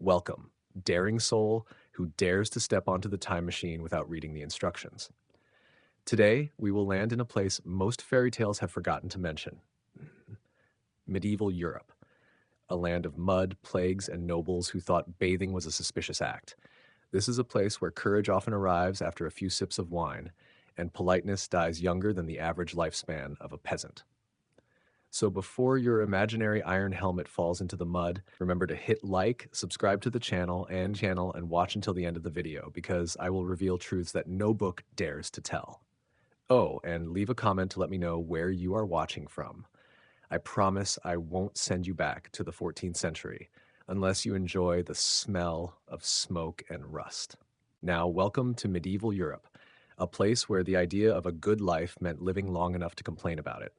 Welcome, daring soul who dares to step onto the time machine without reading the instructions. Today, we will land in a place most fairy tales have forgotten to mention medieval Europe, a land of mud, plagues, and nobles who thought bathing was a suspicious act. This is a place where courage often arrives after a few sips of wine, and politeness dies younger than the average lifespan of a peasant. So before your imaginary iron helmet falls into the mud, remember to hit like, subscribe to the channel, and watch until the end of the video because I will reveal truths that no book dares to tell. Oh, and leave a comment to let me know where you are watching from. I promise I won't send you back to the 14th century unless you enjoy the smell of smoke and rust. Now, welcome to medieval Europe, a place where the idea of a good life meant living long enough to complain about it.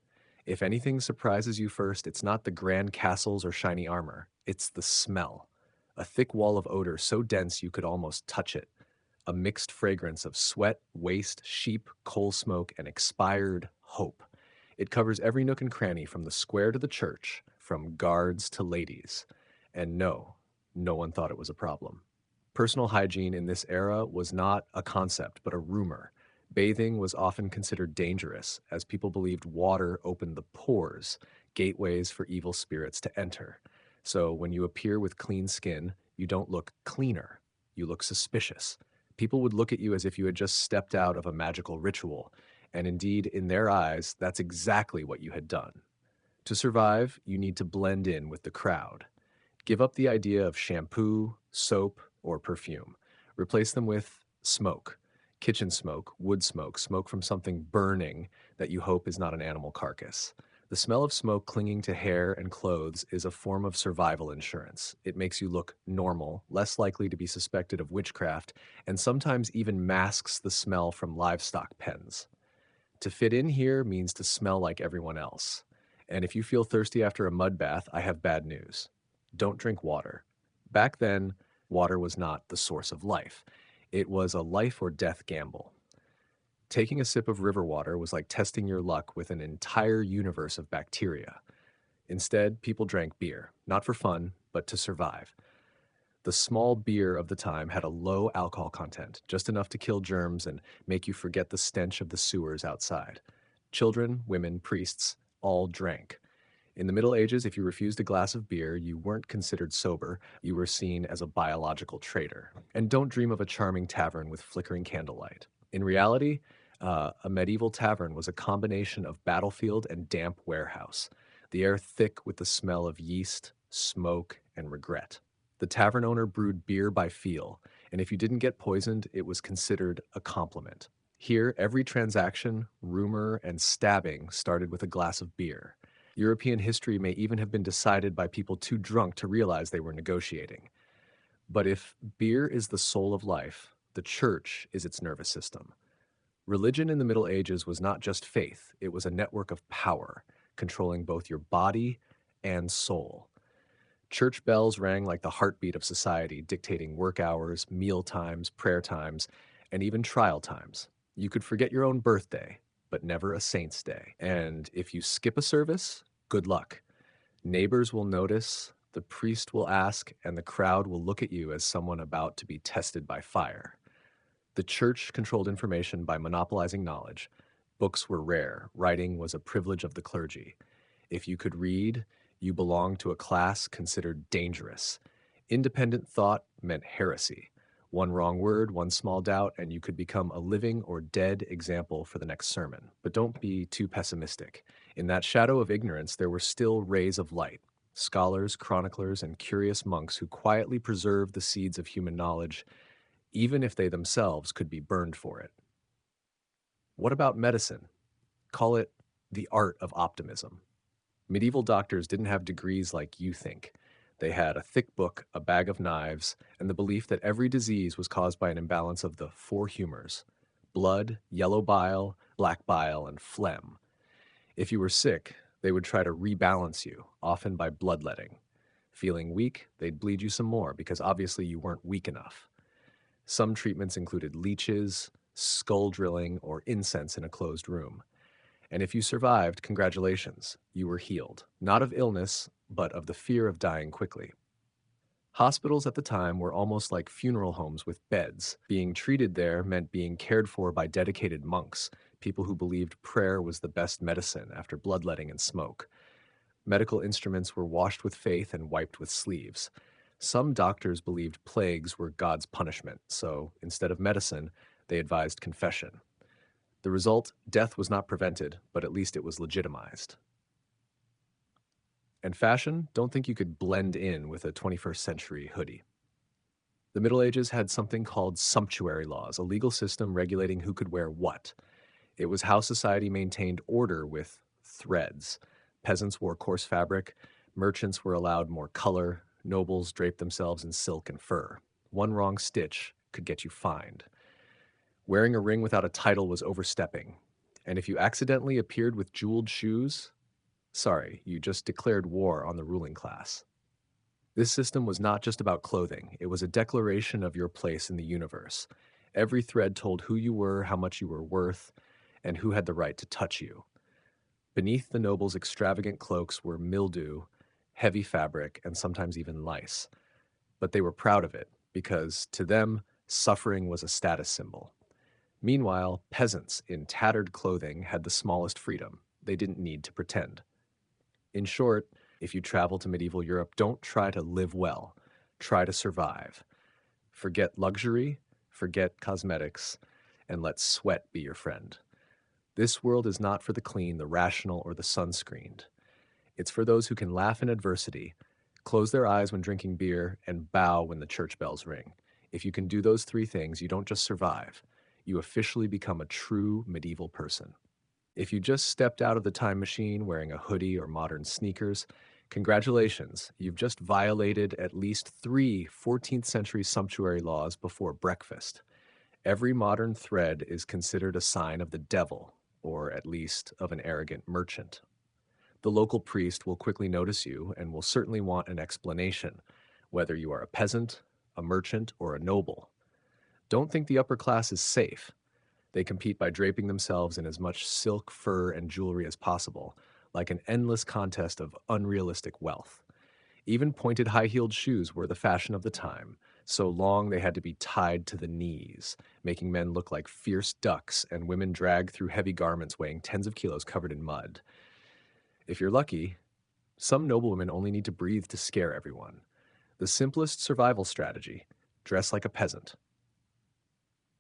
If anything surprises you first, it's not the grand castles or shiny armor, it's the smell. A thick wall of odor so dense you could almost touch it. A mixed fragrance of sweat, waste, sheep, coal smoke, and expired hope. It covers every nook and cranny from the square to the church, from guards to ladies. And no, no one thought it was a problem. Personal hygiene in this era was not a concept, but a rumor. Bathing was often considered dangerous, as people believed water opened the pores, gateways for evil spirits to enter. So when you appear with clean skin, you don't look cleaner, you look suspicious. People would look at you as if you had just stepped out of a magical ritual, and indeed, in their eyes, that's exactly what you had done. To survive, you need to blend in with the crowd. Give up the idea of shampoo, soap, or perfume. Replace them with smoke. Kitchen smoke, wood smoke, smoke from something burning that you hope is not an animal carcass. The smell of smoke clinging to hair and clothes is a form of survival insurance. It makes you look normal, less likely to be suspected of witchcraft, and sometimes even masks the smell from livestock pens. To fit in here means to smell like everyone else. And if you feel thirsty after a mud bath, I have bad news. Don't drink water. Back then, water was not the source of life. It was a life or death gamble. Taking a sip of river water was like testing your luck with an entire universe of bacteria. Instead, people drank beer, not for fun, but to survive. The small beer of the time had a low alcohol content, just enough to kill germs and make you forget the stench of the sewers outside. Children, women, priests, all drank. In the Middle Ages, if you refused a glass of beer, you weren't considered sober. You were seen as a biological traitor. And don't dream of a charming tavern with flickering candlelight. In reality, a medieval tavern was a combination of battlefield and damp warehouse, the air thick with the smell of yeast, smoke, and regret. The tavern owner brewed beer by feel, and if you didn't get poisoned, it was considered a compliment. Here, every transaction, rumor, and stabbing started with a glass of beer. European history may even have been decided by people too drunk to realize they were negotiating. But if beer is the soul of life, the church is its nervous system. Religion in the Middle Ages was not just faith, it was a network of power, controlling both your body and soul. Church bells rang like the heartbeat of society, dictating work hours, meal times, prayer times, and even trial times. You could forget your own birthday, but never a saint's day. And if you skip a service, good luck. Neighbors will notice, the priest will ask, and the crowd will look at you as someone about to be tested by fire. The church controlled information by monopolizing knowledge. Books were rare, writing was a privilege of the clergy. If you could read, you belonged to a class considered dangerous. Independent thought meant heresy. One wrong word, one small doubt, and you could become a living or dead example for the next sermon. But don't be too pessimistic. In that shadow of ignorance, there were still rays of light. Scholars, chroniclers, and curious monks who quietly preserved the seeds of human knowledge, even if they themselves could be burned for it. What about medicine? Call it the art of optimism. Medieval doctors didn't have degrees like you think. They had a thick book, a bag of knives, and the belief that every disease was caused by an imbalance of the four humors: blood, yellow bile, black bile, and phlegm. If you were sick, they would try to rebalance you, often by bloodletting. Feeling weak, they'd bleed you some more because obviously you weren't weak enough. Some treatments included leeches, skull drilling, or incense in a closed room. And if you survived, congratulations, you were healed, not of illness, but of the fear of dying quickly. Hospitals at the time were almost like funeral homes with beds. Being treated there meant being cared for by dedicated monks, people who believed prayer was the best medicine after bloodletting and smoke. Medical instruments were washed with faith and wiped with sleeves. Some doctors believed plagues were God's punishment, so instead of medicine, they advised confession. The result, death was not prevented, but at least it was legitimized. And fashion, don't think you could blend in with a 21st century hoodie. The Middle Ages had something called sumptuary laws, a legal system regulating who could wear what. It was how society maintained order with threads. Peasants wore coarse fabric, merchants were allowed more color, nobles draped themselves in silk and fur. One wrong stitch could get you fined. Wearing a ring without a title was overstepping. And if you accidentally appeared with jeweled shoes, sorry, you just declared war on the ruling class. This system was not just about clothing, it was a declaration of your place in the universe. Every thread told who you were, how much you were worth, and who had the right to touch you. Beneath the nobles' extravagant cloaks were mildew, heavy fabric, and sometimes even lice. But they were proud of it, because to them, suffering was a status symbol. Meanwhile, peasants in tattered clothing had the smallest freedom. They didn't need to pretend. In short, if you travel to medieval Europe, don't try to live well. Try to survive. Forget luxury, forget cosmetics, and let sweat be your friend. This world is not for the clean, the rational, or the sunscreened. It's for those who can laugh in adversity, close their eyes when drinking beer, and bow when the church bells ring. If you can do those three things, you don't just survive. You officially become a true medieval person. If you just stepped out of the time machine wearing a hoodie or modern sneakers, congratulations, you've just violated at least three 14th century sumptuary laws before breakfast. Every modern thread is considered a sign of the devil, or at least of an arrogant merchant. The local priest will quickly notice you and will certainly want an explanation, whether you are a peasant, a merchant, or a noble. Don't think the upper class is safe. They compete by draping themselves in as much silk, fur, and jewelry as possible, like an endless contest of unrealistic wealth. Even pointed high-heeled shoes were the fashion of the time, so long they had to be tied to the knees, making men look like fierce ducks and women dragged through heavy garments weighing tens of kilos covered in mud. If you're lucky, some noblewomen only need to breathe to scare everyone. The simplest survival strategy: dress like a peasant.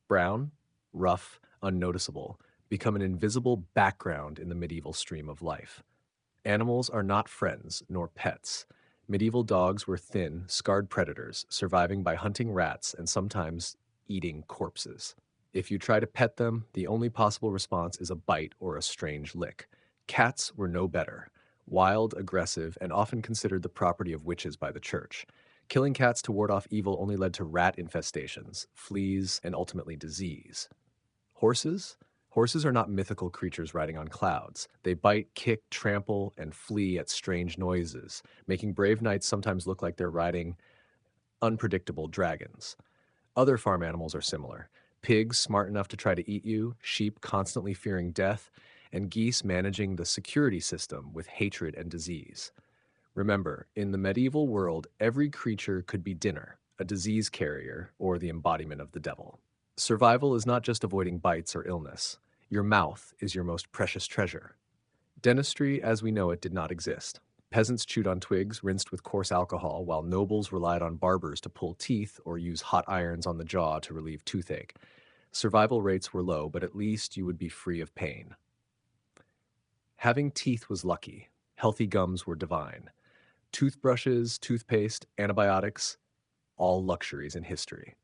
Brown, rough, unnoticeable, become an invisible background in the medieval stream of life. Animals are not friends nor pets. Medieval dogs were thin, scarred predators, surviving by hunting rats and sometimes eating corpses. If you try to pet them, the only possible response is a bite or a strange lick. Cats were no better. Wild, aggressive, and often considered the property of witches by the church. Killing cats to ward off evil only led to rat infestations, fleas, and ultimately disease. Horses? Horses are not mythical creatures riding on clouds. They bite, kick, trample, and flee at strange noises, making brave knights sometimes look like they're riding unpredictable dragons. Other farm animals are similar. Pigs smart enough to try to eat you, sheep constantly fearing death, and geese managing the security system with hatred and disease. Remember, in the medieval world, every creature could be dinner, a disease carrier, or the embodiment of the devil. Survival is not just avoiding bites or illness. Your mouth is your most precious treasure. Dentistry, as we know it, did not exist. Peasants chewed on twigs rinsed with coarse alcohol, while nobles relied on barbers to pull teeth or use hot irons on the jaw to relieve toothache. Survival rates were low, but at least you would be free of pain. Having teeth was lucky. Healthy gums were divine. Toothbrushes, toothpaste, antibiotics, all luxuries in history.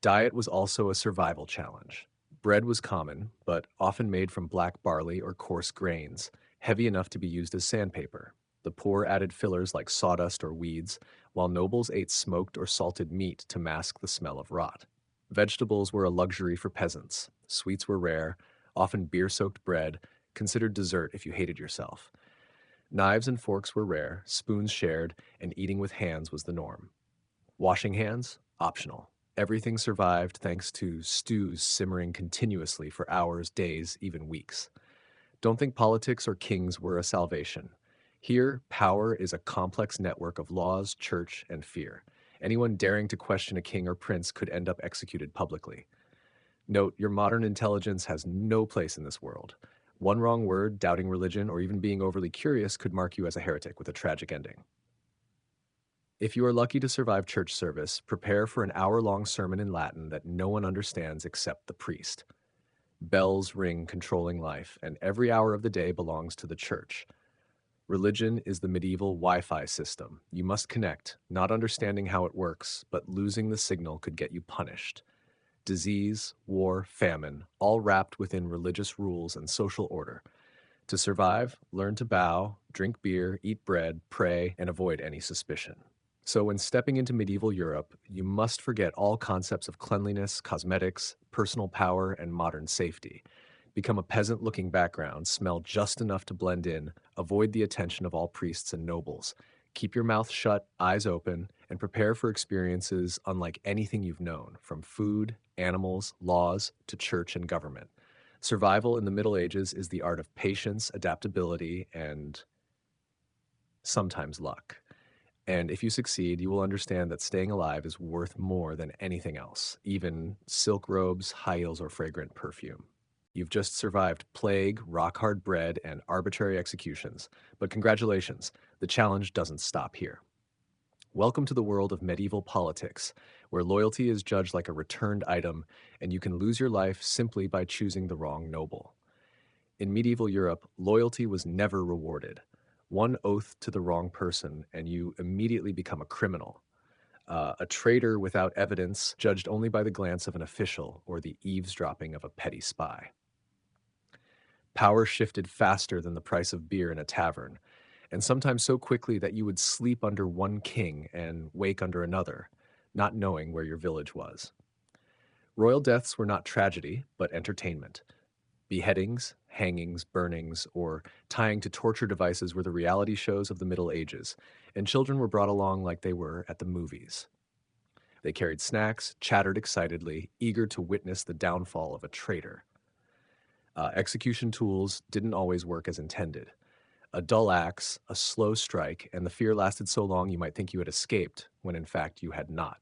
Diet was also a survival challenge. Bread was common, but often made from black barley or coarse grains, heavy enough to be used as sandpaper. The poor added fillers like sawdust or weeds, while nobles ate smoked or salted meat to mask the smell of rot. Vegetables were a luxury for peasants. Sweets were rare, often beer-soaked bread, considered dessert if you hated yourself. Knives and forks were rare, spoons shared, and eating with hands was the norm. Washing hands? Optional. Everything survived thanks to stews simmering continuously for hours, days, even weeks. Don't think politics or kings were a salvation. Here, power is a complex network of laws, church, and fear. Anyone daring to question a king or prince could end up executed publicly. Note, your modern intelligence has no place in this world. One wrong word, doubting religion, or even being overly curious could mark you as a heretic with a tragic ending. If you are lucky to survive church service, prepare for an hour-long sermon in Latin that no one understands except the priest. Bells ring controlling life, and every hour of the day belongs to the church. Religion is the medieval Wi-Fi system. You must connect, not understanding how it works, but losing the signal could get you punished. Disease, war, famine, all wrapped within religious rules and social order. To survive, learn to bow, drink beer, eat bread, pray, and avoid any suspicion. So, when stepping into medieval Europe, you must forget all concepts of cleanliness, cosmetics, personal power, and modern safety. Become a peasant looking background, smell just enough to blend in, avoid the attention of all priests and nobles. Keep your mouth shut, eyes open, and prepare for experiences unlike anything you've known, from food, animals, laws, to church and government. Survival in the Middle Ages is the art of patience, adaptability, and sometimes luck. And if you succeed, you will understand that staying alive is worth more than anything else, even silk robes, high heels, or fragrant perfume. You've just survived plague, rock hard bread, and arbitrary executions. But congratulations, the challenge doesn't stop here. Welcome to the world of medieval politics, where loyalty is judged like a returned item, and you can lose your life simply by choosing the wrong noble. In medieval Europe, loyalty was never rewarded. One oath to the wrong person, and you immediately become a criminal. A traitor without evidence, judged only by the glance of an official or the eavesdropping of a petty spy. Power shifted faster than the price of beer in a tavern, and sometimes so quickly that you would sleep under one king and wake under another, not knowing where your village was. Royal deaths were not tragedy, but entertainment. Beheadings, hangings, burnings, or tying to torture devices were the reality shows of the Middle Ages, and children were brought along like they were at the movies. They carried snacks, chattered excitedly, eager to witness the downfall of a traitor. Execution tools didn't always work as intended. A dull axe, a slow strike, and the fear lasted so long you might think you had escaped, when in fact you had not.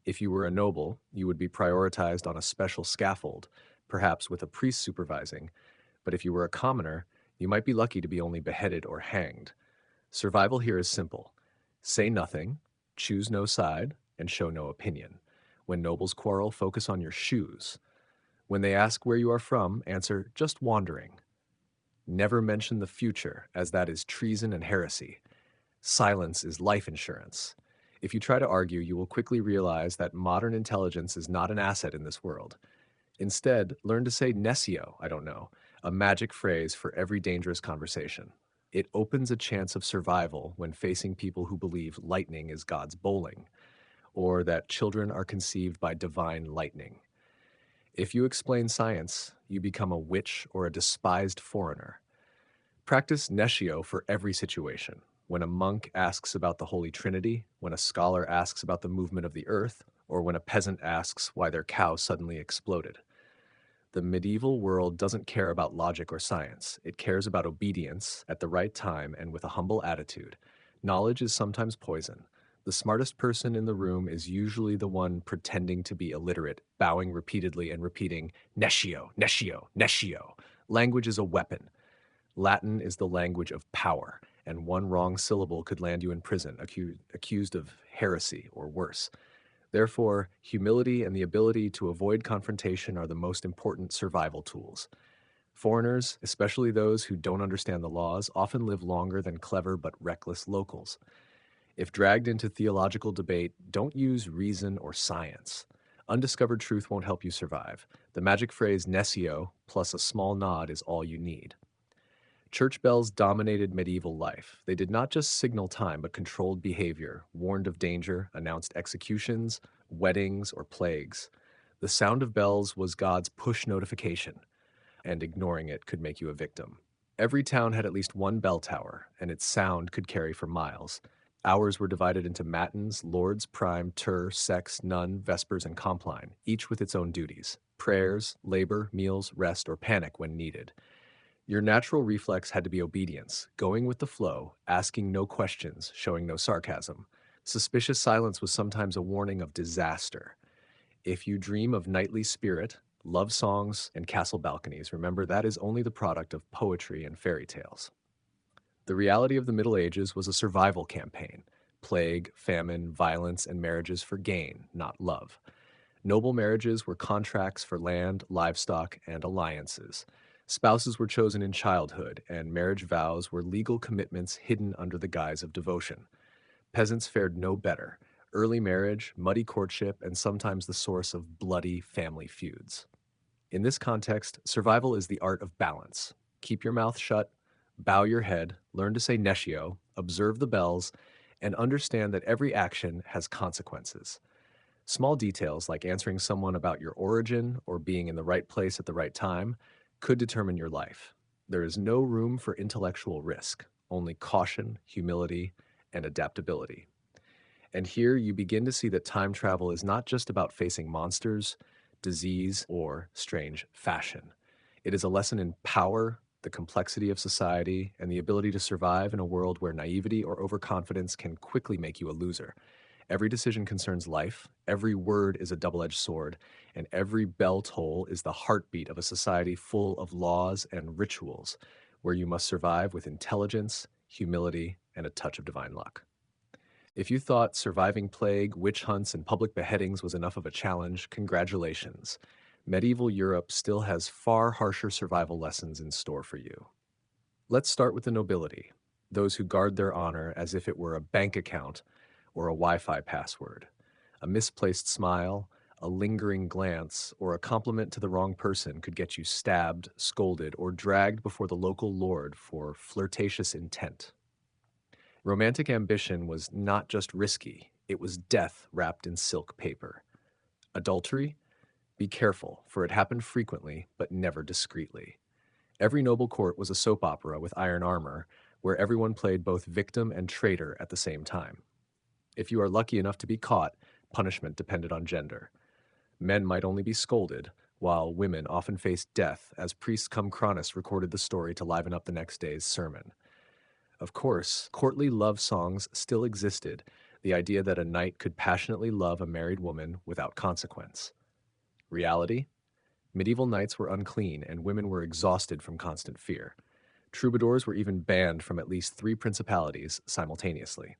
If you were a noble, you would be prioritized on a special scaffold, perhaps with a priest supervising, but if you were a commoner, you might be lucky to be only beheaded or hanged. Survival here is simple. Say nothing, choose no side, and show no opinion. When nobles quarrel, focus on your shoes. When they ask where you are from, answer, just wandering. Never mention the future, as that is treason and heresy. Silence is life insurance. If you try to argue, you will quickly realize that modern intelligence is not an asset in this world. Instead, learn to say "nescio," I don't know, a magic phrase for every dangerous conversation. It opens a chance of survival when facing people who believe lightning is God's bowling, or that children are conceived by divine lightning. If you explain science, you become a witch or a despised foreigner. Practice nescio for every situation. When a monk asks about the Holy Trinity, when a scholar asks about the movement of the earth, or when a peasant asks why their cow suddenly exploded. The medieval world doesn't care about logic or science. It cares about obedience at the right time and with a humble attitude. Knowledge is sometimes poison. The smartest person in the room is usually the one pretending to be illiterate, bowing repeatedly and repeating, "Nescio, nescio, nescio." Language is a weapon. Latin is the language of power, and one wrong syllable could land you in prison, accused of heresy or worse. Therefore, humility and the ability to avoid confrontation are the most important survival tools. Foreigners, especially those who don't understand the laws, often live longer than clever but reckless locals. If dragged into theological debate, don't use reason or science. Undiscovered truth won't help you survive. The magic phrase "nescio" plus a small nod is all you need. Church bells dominated medieval life. They did not just signal time, but controlled behavior, warned of danger, announced executions, weddings, or plagues. The sound of bells was God's push notification, and ignoring it could make you a victim. Every town had at least one bell tower, and its sound could carry for miles. Hours were divided into matins, lords, prime, ter, sex, none, vespers, and compline, each with its own duties: prayers, labor, meals, rest, or panic when needed. Your natural reflex had to be obedience, going with the flow, asking no questions, showing no sarcasm. Suspicious silence was sometimes a warning of disaster. If you dream of knightly spirit, love songs, and castle balconies, remember that is only the product of poetry and fairy tales. The reality of the Middle Ages was a survival campaign: plague, famine, violence, and marriages for gain, not love. Noble marriages were contracts for land, livestock, and alliances. Spouses were chosen in childhood, and marriage vows were legal commitments hidden under the guise of devotion. Peasants fared no better: early marriage, muddy courtship, and sometimes the source of bloody family feuds. In this context, survival is the art of balance. Keep your mouth shut, bow your head, learn to say nescio, observe the bells, and understand that every action has consequences. Small details like answering someone about your origin or being in the right place at the right time could determine your life. There is no room for intellectual risk, only caution, humility, and adaptability. And here you begin to see that time travel is not just about facing monsters, disease, or strange fashion. It is a lesson in power, the complexity of society, and the ability to survive in a world where naivety or overconfidence can quickly make you a loser. Every decision concerns life, every word is a double edged sword, and every bell toll is the heartbeat of a society full of laws and rituals where you must survive with intelligence, humility, and a touch of divine luck. If you thought surviving plague, witch hunts, and public beheadings was enough of a challenge, congratulations. Medieval Europe still has far harsher survival lessons in store for you. Let's start with the nobility, those who guard their honor as if it were a bank account or a Wi Fi password. A misplaced smile, a lingering glance, or a compliment to the wrong person could get you stabbed, scolded, or dragged before the local lord for flirtatious intent. Romantic ambition was not just risky, it was death wrapped in silk paper. Adultery? Be careful, for it happened frequently, but never discreetly. Every noble court was a soap opera with iron armor, where everyone played both victim and traitor at the same time. If you are lucky enough to be caught, punishment depended on gender. Men might only be scolded, while women often faced death, as priest cum chronis recorded the story to liven up the next day's sermon. Of course, courtly love songs still existed, the idea that a knight could passionately love a married woman without consequence. Reality? Medieval knights were unclean, and women were exhausted from constant fear. Troubadours were even banned from at least 3 principalities simultaneously.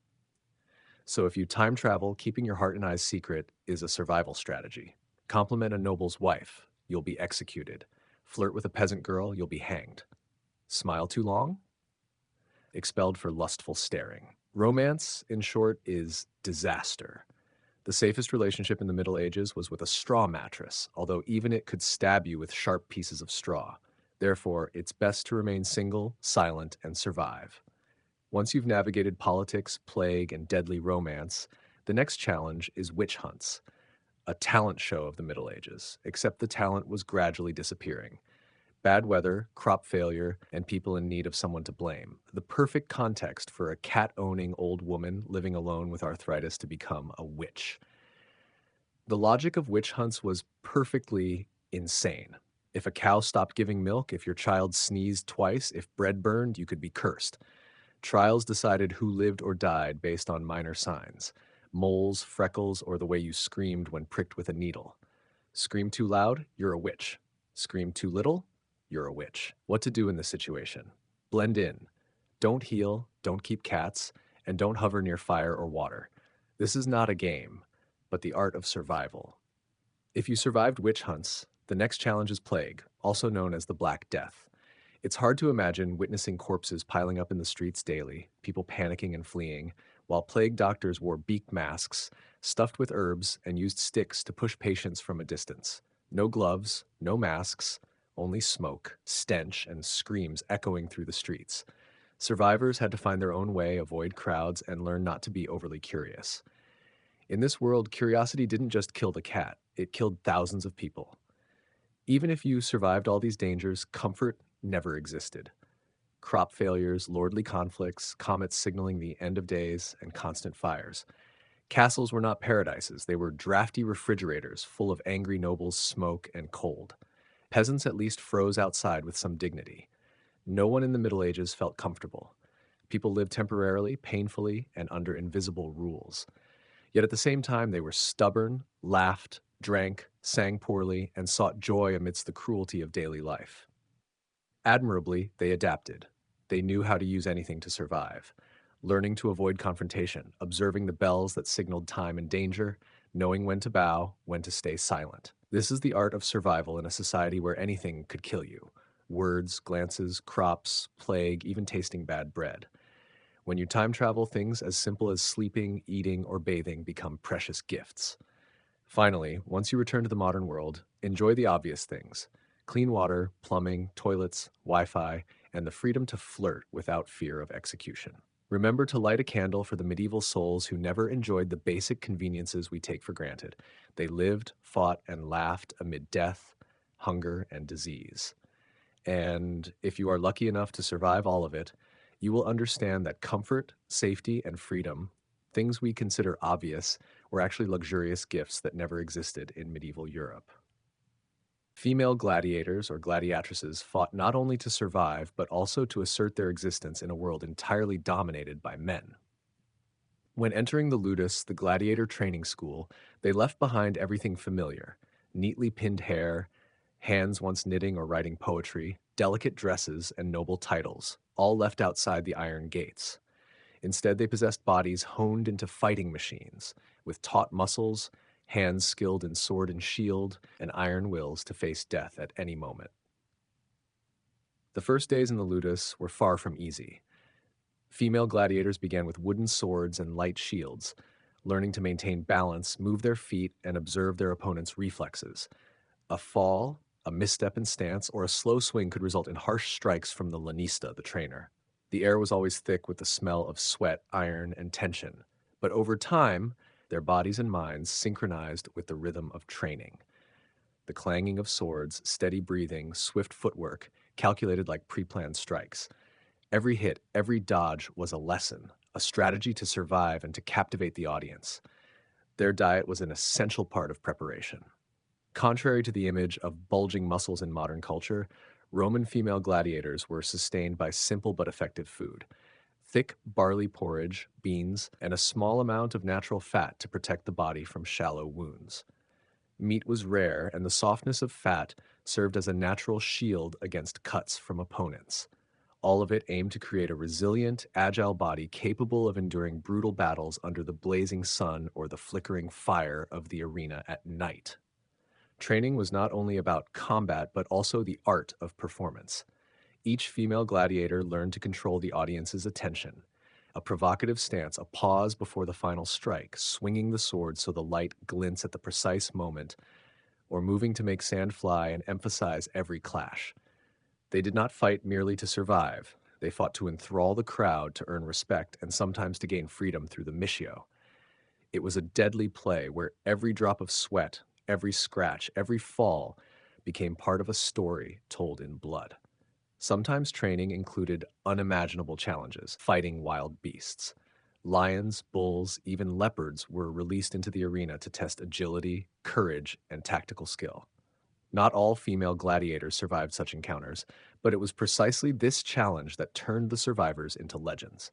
So if you time travel, keeping your heart and eyes secret is a survival strategy. Compliment a noble's wife, you'll be executed. Flirt with a peasant girl, you'll be hanged. Smile too long? Expelled for lustful staring. Romance, in short, is disaster. The safest relationship in the Middle Ages was with a straw mattress, although even it could stab you with sharp pieces of straw. Therefore, it's best to remain single, silent, and survive. Once you've navigated politics, plague, and deadly romance, the next challenge is witch hunts, a talent show of the Middle Ages, except the talent was gradually disappearing. Bad weather, crop failure, and people in need of someone to blame. The perfect context for a cat owning old woman living alone with arthritis to become a witch. The logic of witch hunts was perfectly insane. If a cow stopped giving milk, if your child sneezed twice, if bread burned, you could be cursed. Trials decided who lived or died based on minor signs: moles, freckles, or the way you screamed when pricked with a needle. Scream too loud, you're a witch. Scream too little, you're a witch. What to do in this situation? Blend in. Don't heal, don't keep cats, and don't hover near fire or water. This is not a game, but the art of survival. If you survived witch hunts, the next challenge is plague, also known as the Black Death. It's hard to imagine witnessing corpses piling up in the streets daily, people panicking and fleeing, while plague doctors wore beak masks, stuffed with herbs, and used sticks to push patients from a distance. No gloves, no masks, only smoke, stench, and screams echoing through the streets. Survivors had to find their own way, avoid crowds, and learn not to be overly curious. In this world, curiosity didn't just kill the cat, it killed thousands of people. Even if you survived all these dangers, comfort never existed. Crop failures, lordly conflicts, comets signaling the end of days, and constant fires. Castles were not paradises, they were drafty refrigerators full of angry nobles, smoke, and cold. Peasants at least froze outside with some dignity. No one in the Middle Ages felt comfortable. People lived temporarily, painfully, and under invisible rules. Yet at the same time, they were stubborn, laughed, drank, sang poorly, and sought joy amidst the cruelty of daily life. Admirably, they adapted. They knew how to use anything to survive, learning to avoid confrontation, observing the bells that signaled time and danger, knowing when to bow, when to stay silent. This is the art of survival in a society where anything could kill you. Words, glances, crops, plague, even tasting bad bread. When you time travel, things as simple as sleeping, eating, or bathing become precious gifts. Finally, once you return to the modern world, enjoy the obvious things: clean water, plumbing, toilets, Wi Fi, and the freedom to flirt without fear of execution. Remember to light a candle for the medieval souls who never enjoyed the basic conveniences we take for granted. They lived, fought, and laughed amid death, hunger, and disease. And if you are lucky enough to survive all of it, you will understand that comfort, safety, and freedom, things we consider obvious, were actually luxurious gifts that never existed in medieval Europe. Female gladiators or gladiatresses fought not only to survive, but also to assert their existence in a world entirely dominated by men. When entering the ludus, the gladiator training school, they left behind everything familiar: neatly pinned hair, hands once knitting or writing poetry, delicate dresses, and noble titles, all left outside the iron gates. Instead, they possessed bodies honed into fighting machines, with taut muscles, hands skilled in sword and shield, and iron wills to face death at any moment. The first days in the ludus were far from easy. Female gladiators began with wooden swords and light shields, learning to maintain balance, move their feet, and observe their opponent's reflexes. A fall, a misstep in stance, or a slow swing could result in harsh strikes from the lanista, the trainer. The air was always thick with the smell of sweat, iron, and tension. But over time, their bodies and minds synchronized with the rhythm of training. The clanging of swords, steady breathing, swift footwork, calculated like pre-planned strikes. Every hit, every dodge was a lesson, a strategy to survive and to captivate the audience. Their diet was an essential part of preparation. Contrary to the image of bulging muscles in modern culture, Roman female gladiators were sustained by simple but effective food: thick barley porridge, beans, and a small amount of natural fat to protect the body from shallow wounds. Meat was rare, and the softness of fat served as a natural shield against cuts from opponents. All of it aimed to create a resilient, agile body capable of enduring brutal battles under the blazing sun or the flickering fire of the arena at night. Training was not only about combat, but also the art of performance. Each female gladiator learned to control the audience's attention. A provocative stance, a pause before the final strike, swinging the sword so the light glints at the precise moment, or moving to make sand fly and emphasize every clash. They did not fight merely to survive. They fought to enthrall the crowd, to earn respect, and sometimes to gain freedom through the missio. It was a deadly play where every drop of sweat, every scratch, every fall became part of a story told in blood. Sometimes training included unimaginable challenges, fighting wild beasts. Lions, bulls, even leopards were released into the arena to test agility, courage, and tactical skill. Not all female gladiators survived such encounters, but it was precisely this challenge that turned the survivors into legends.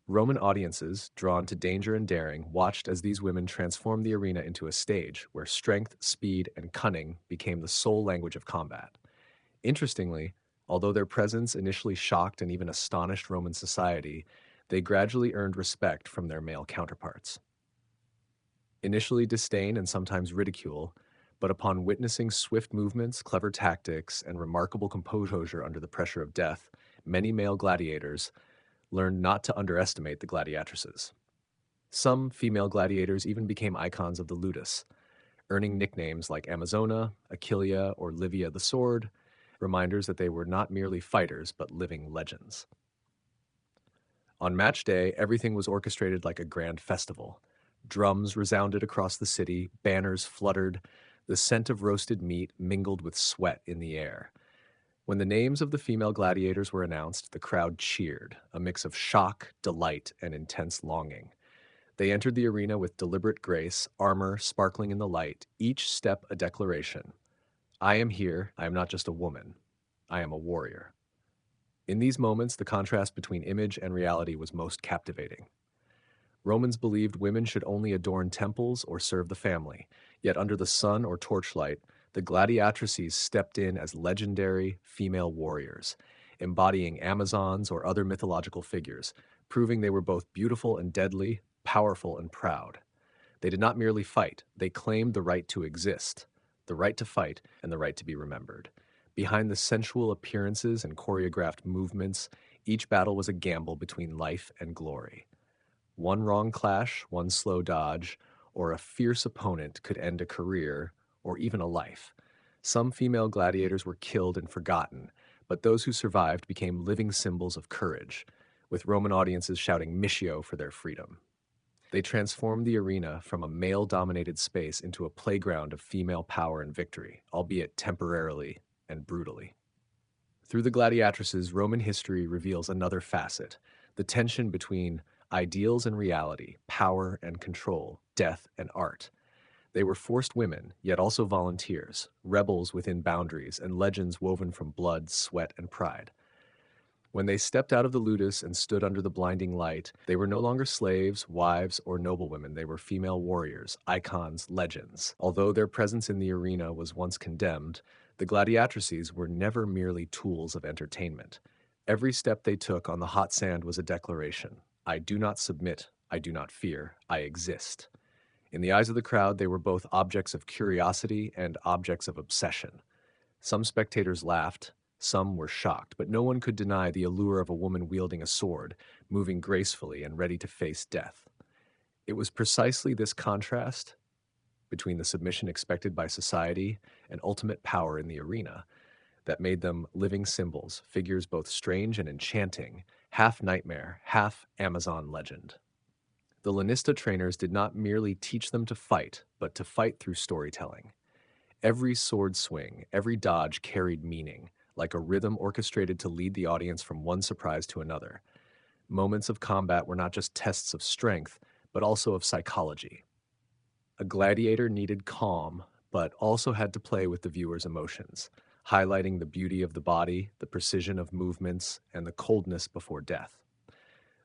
Roman audiences, drawn to danger and daring, watched as these women transformed the arena into a stage where strength, speed, and cunning became the sole language of combat. Interestingly, although their presence initially shocked and even astonished Roman society, they gradually earned respect from their male counterparts. Initially disdain and sometimes ridicule, but upon witnessing swift movements, clever tactics, and remarkable composure under the pressure of death, many male gladiators learned not to underestimate the gladiatresses. Some female gladiators even became icons of the ludus, earning nicknames like Amazona, Achillea, or Livia the Sword, reminders that they were not merely fighters, but living legends. On match day, everything was orchestrated like a grand festival. Drums resounded across the city, banners fluttered, the scent of roasted meat mingled with sweat in the air. When the names of the female gladiators were announced, the crowd cheered, a mix of shock, delight, and intense longing. They entered the arena with deliberate grace, armor sparkling in the light, each step a declaration: I am here, I am not just a woman, I am a warrior. In these moments, the contrast between image and reality was most captivating. Romans believed women should only adorn temples or serve the family, yet under the sun or torchlight, the gladiatrices stepped in as legendary female warriors, embodying Amazons or other mythological figures, proving they were both beautiful and deadly, powerful and proud. They did not merely fight, they claimed the right to exist, the right to fight, and the right to be remembered. Behind the sensual appearances and choreographed movements, each battle was a gamble between life and glory. One wrong clash, one slow dodge, or a fierce opponent could end a career or even a life. Some female gladiators were killed and forgotten, but those who survived became living symbols of courage, with Roman audiences shouting Missio for their freedom. They transformed the arena from a male-dominated space into a playground of female power and victory, albeit temporarily and brutally. Through the gladiatrices, Roman history reveals another facet, the tension between ideals and reality, power and control, death and art. They were forced women, yet also volunteers, rebels within boundaries, and legends woven from blood, sweat, and pride. When they stepped out of the ludus and stood under the blinding light, they were no longer slaves, wives, or noblewomen. They were female warriors, icons, legends. Although their presence in the arena was once condemned, the gladiatrices were never merely tools of entertainment. Every step they took on the hot sand was a declaration. I do not submit, I do not fear, I exist. In the eyes of the crowd, they were both objects of curiosity and objects of obsession. Some spectators laughed, some were shocked, but no one could deny the allure of a woman wielding a sword, moving gracefully and ready to face death. It was precisely this contrast between the submission expected by society and ultimate power in the arena that made them living symbols, figures both strange and enchanting, half nightmare, half Amazon legend. The Lanista trainers did not merely teach them to fight, but to fight through storytelling. Every sword swing, every dodge carried meaning, like a rhythm orchestrated to lead the audience from one surprise to another. Moments of combat were not just tests of strength, but also of psychology. A gladiator needed calm, but also had to play with the viewer's emotions, highlighting the beauty of the body, the precision of movements, and the coldness before death.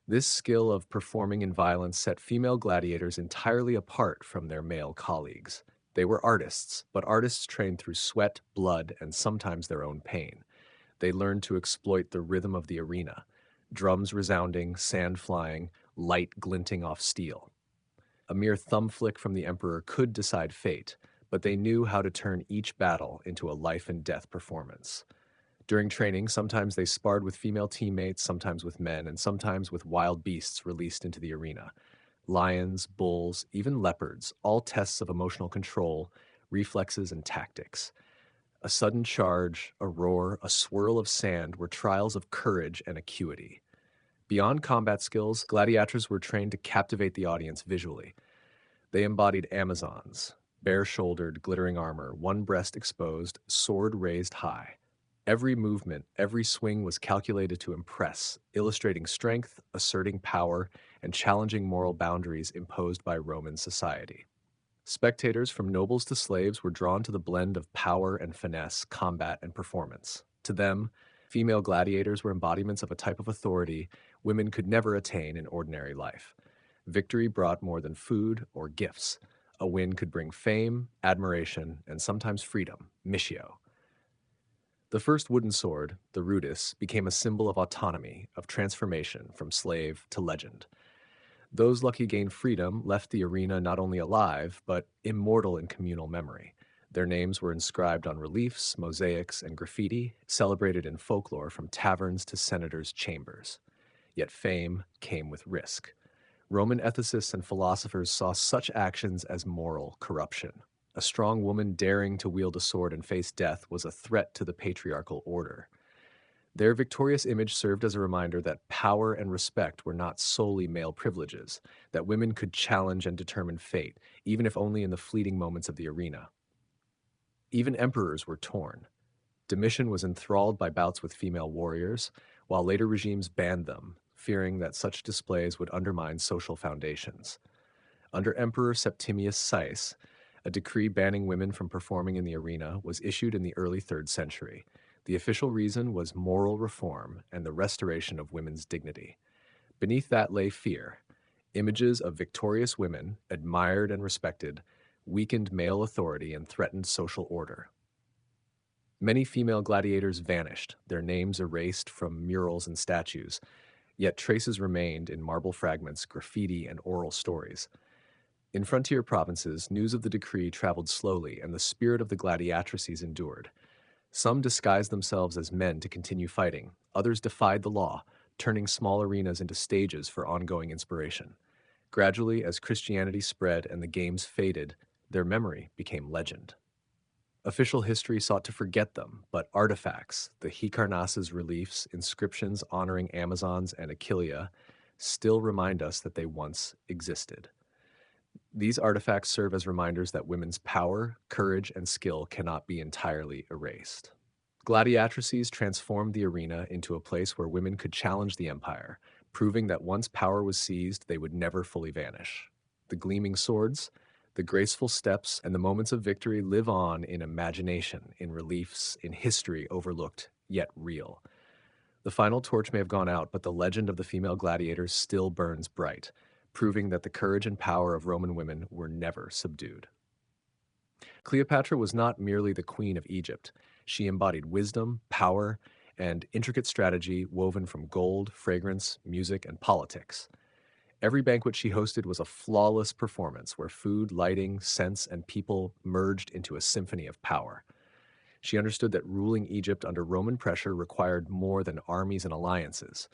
This skill of performing in violence set female gladiators entirely apart from their male colleagues. They were artists, but artists trained through sweat, blood, and sometimes their own pain. They learned to exploit the rhythm of the arena, drums resounding, sand flying, light glinting off steel. A mere thumb flick from the emperor could decide fate, but they knew how to turn each battle into a life and death performance. During training, sometimes they sparred with female teammates, sometimes with men, and sometimes with wild beasts released into the arena. Lions, bulls, even leopards, all tests of emotional control, reflexes, and tactics. A sudden charge, a roar, a swirl of sand were trials of courage and acuity. Beyond combat skills, gladiators were trained to captivate the audience visually. They embodied Amazons, bare-shouldered, glittering armor, one breast exposed, sword raised high. Every movement, every swing was calculated to impress, illustrating strength, asserting power, and challenging moral boundaries imposed by Roman society. Spectators, from nobles to slaves, were drawn to the blend of power and finesse, combat and performance. To them, female gladiators were embodiments of a type of authority women could never attain in ordinary life. Victory brought more than food or gifts. A win could bring fame, admiration, and sometimes freedom, missio. The first wooden sword, the rudis, became a symbol of autonomy, of transformation from slave to legend. Those lucky gained freedom left the arena not only alive, but immortal in communal memory. Their names were inscribed on reliefs, mosaics, and graffiti, celebrated in folklore from taverns to senators' chambers. Yet fame came with risk. Roman ethicists and philosophers saw such actions as moral corruption. A strong woman daring to wield a sword and face death was a threat to the patriarchal order. Their victorious image served as a reminder that power and respect were not solely male privileges, that women could challenge and determine fate, even if only in the fleeting moments of the arena. Even emperors were torn. Domitian was enthralled by bouts with female warriors, while later regimes banned them, fearing that such displays would undermine social foundations. Under Emperor Septimius Sais, a decree banning women from performing in the arena was issued in the early 3rd century. The official reason was moral reform and the restoration of women's dignity. Beneath that lay fear. Images of victorious women, admired and respected, weakened male authority and threatened social order. Many female gladiators vanished, their names erased from murals and statues, yet traces remained in marble fragments, graffiti, and oral stories. In frontier provinces, news of the decree traveled slowly, and the spirit of the gladiatrices endured. Some disguised themselves as men to continue fighting, others defied the law, turning small arenas into stages for ongoing inspiration. Gradually, as Christianity spread and the games faded, their memory became legend. Official history sought to forget them, but artifacts, the Halicarnas's reliefs, inscriptions honoring Amazons and Aquileia, still remind us that they once existed. These artifacts serve as reminders that women's power, courage, and skill cannot be entirely erased. Gladiatrices transformed the arena into a place where women could challenge the empire, proving that once power was seized, they would never fully vanish. The gleaming swords, the graceful steps, and the moments of victory live on in imagination, in reliefs, in history overlooked, yet real. The final torch may have gone out, but the legend of the female gladiators still burns bright, proving that the courage and power of Roman women were never subdued. Cleopatra was not merely the queen of Egypt. She embodied wisdom, power, and intricate strategy woven from gold, fragrance, music, and politics. Every banquet she hosted was a flawless performance where food, lighting, scents, and people merged into a symphony of power. She understood that ruling Egypt under Roman pressure required more than armies and alliances.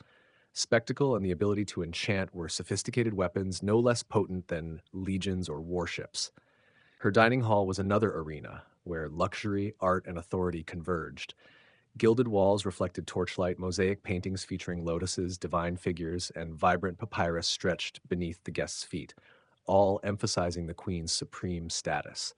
Spectacle and the ability to enchant were sophisticated weapons no less potent than legions or warships. Her dining hall was another arena where luxury, art, and authority converged. Gilded walls reflected torchlight, mosaic paintings featuring lotuses, divine figures, and vibrant papyrus stretched beneath the guests' feet, all emphasizing the queen's supreme status.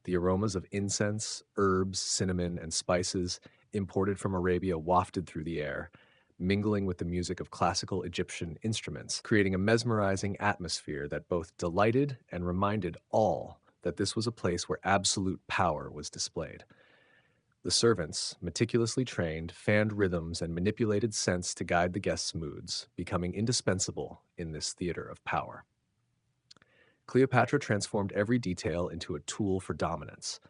The aromas of incense, herbs, cinnamon, and spices imported from Arabia wafted through the air, mingling with the music of classical Egyptian instruments, creating a mesmerizing atmosphere that both delighted and reminded all that this was a place where absolute power was displayed. The servants, meticulously trained, fanned rhythms and manipulated scents to guide the guests' moods, becoming indispensable in this theater of power. Cleopatra transformed every detail into a tool for dominance,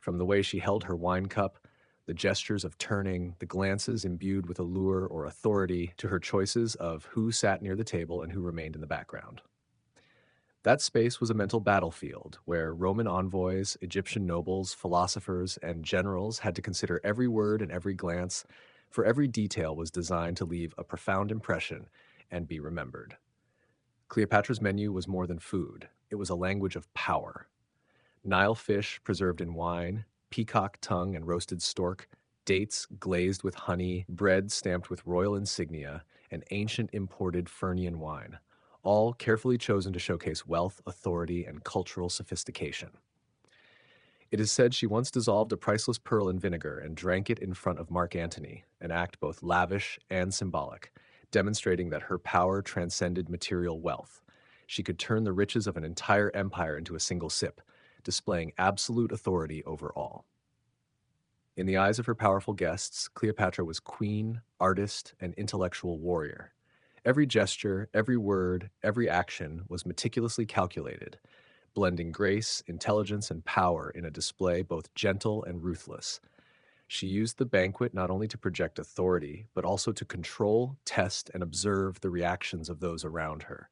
from the way she held her wine cup, the gestures of turning, the glances imbued with allure or authority, to her choices of who sat near the table and who remained in the background. That space was a mental battlefield where Roman envoys, Egyptian nobles, philosophers, and generals had to consider every word and every glance, for every detail was designed to leave a profound impression and be remembered. Cleopatra's menu was more than food. It was a language of power. Nile fish preserved in wine, peacock tongue and roasted stork, dates glazed with honey, bread stamped with royal insignia, and ancient imported Fernian wine, all carefully chosen to showcase wealth, authority, and cultural sophistication. It is said she once dissolved a priceless pearl in vinegar and drank it in front of Mark Antony, an act both lavish and symbolic, demonstrating that her power transcended material wealth. She could turn the riches of an entire empire into a single sip, displaying absolute authority over all. In the eyes of her powerful guests, Cleopatra was queen, artist, and intellectual warrior. Every gesture, every word, every action was meticulously calculated, blending grace, intelligence, and power in a display both gentle and ruthless. She used the banquet not only to project authority, but also to control, test, and observe the reactions of those around her.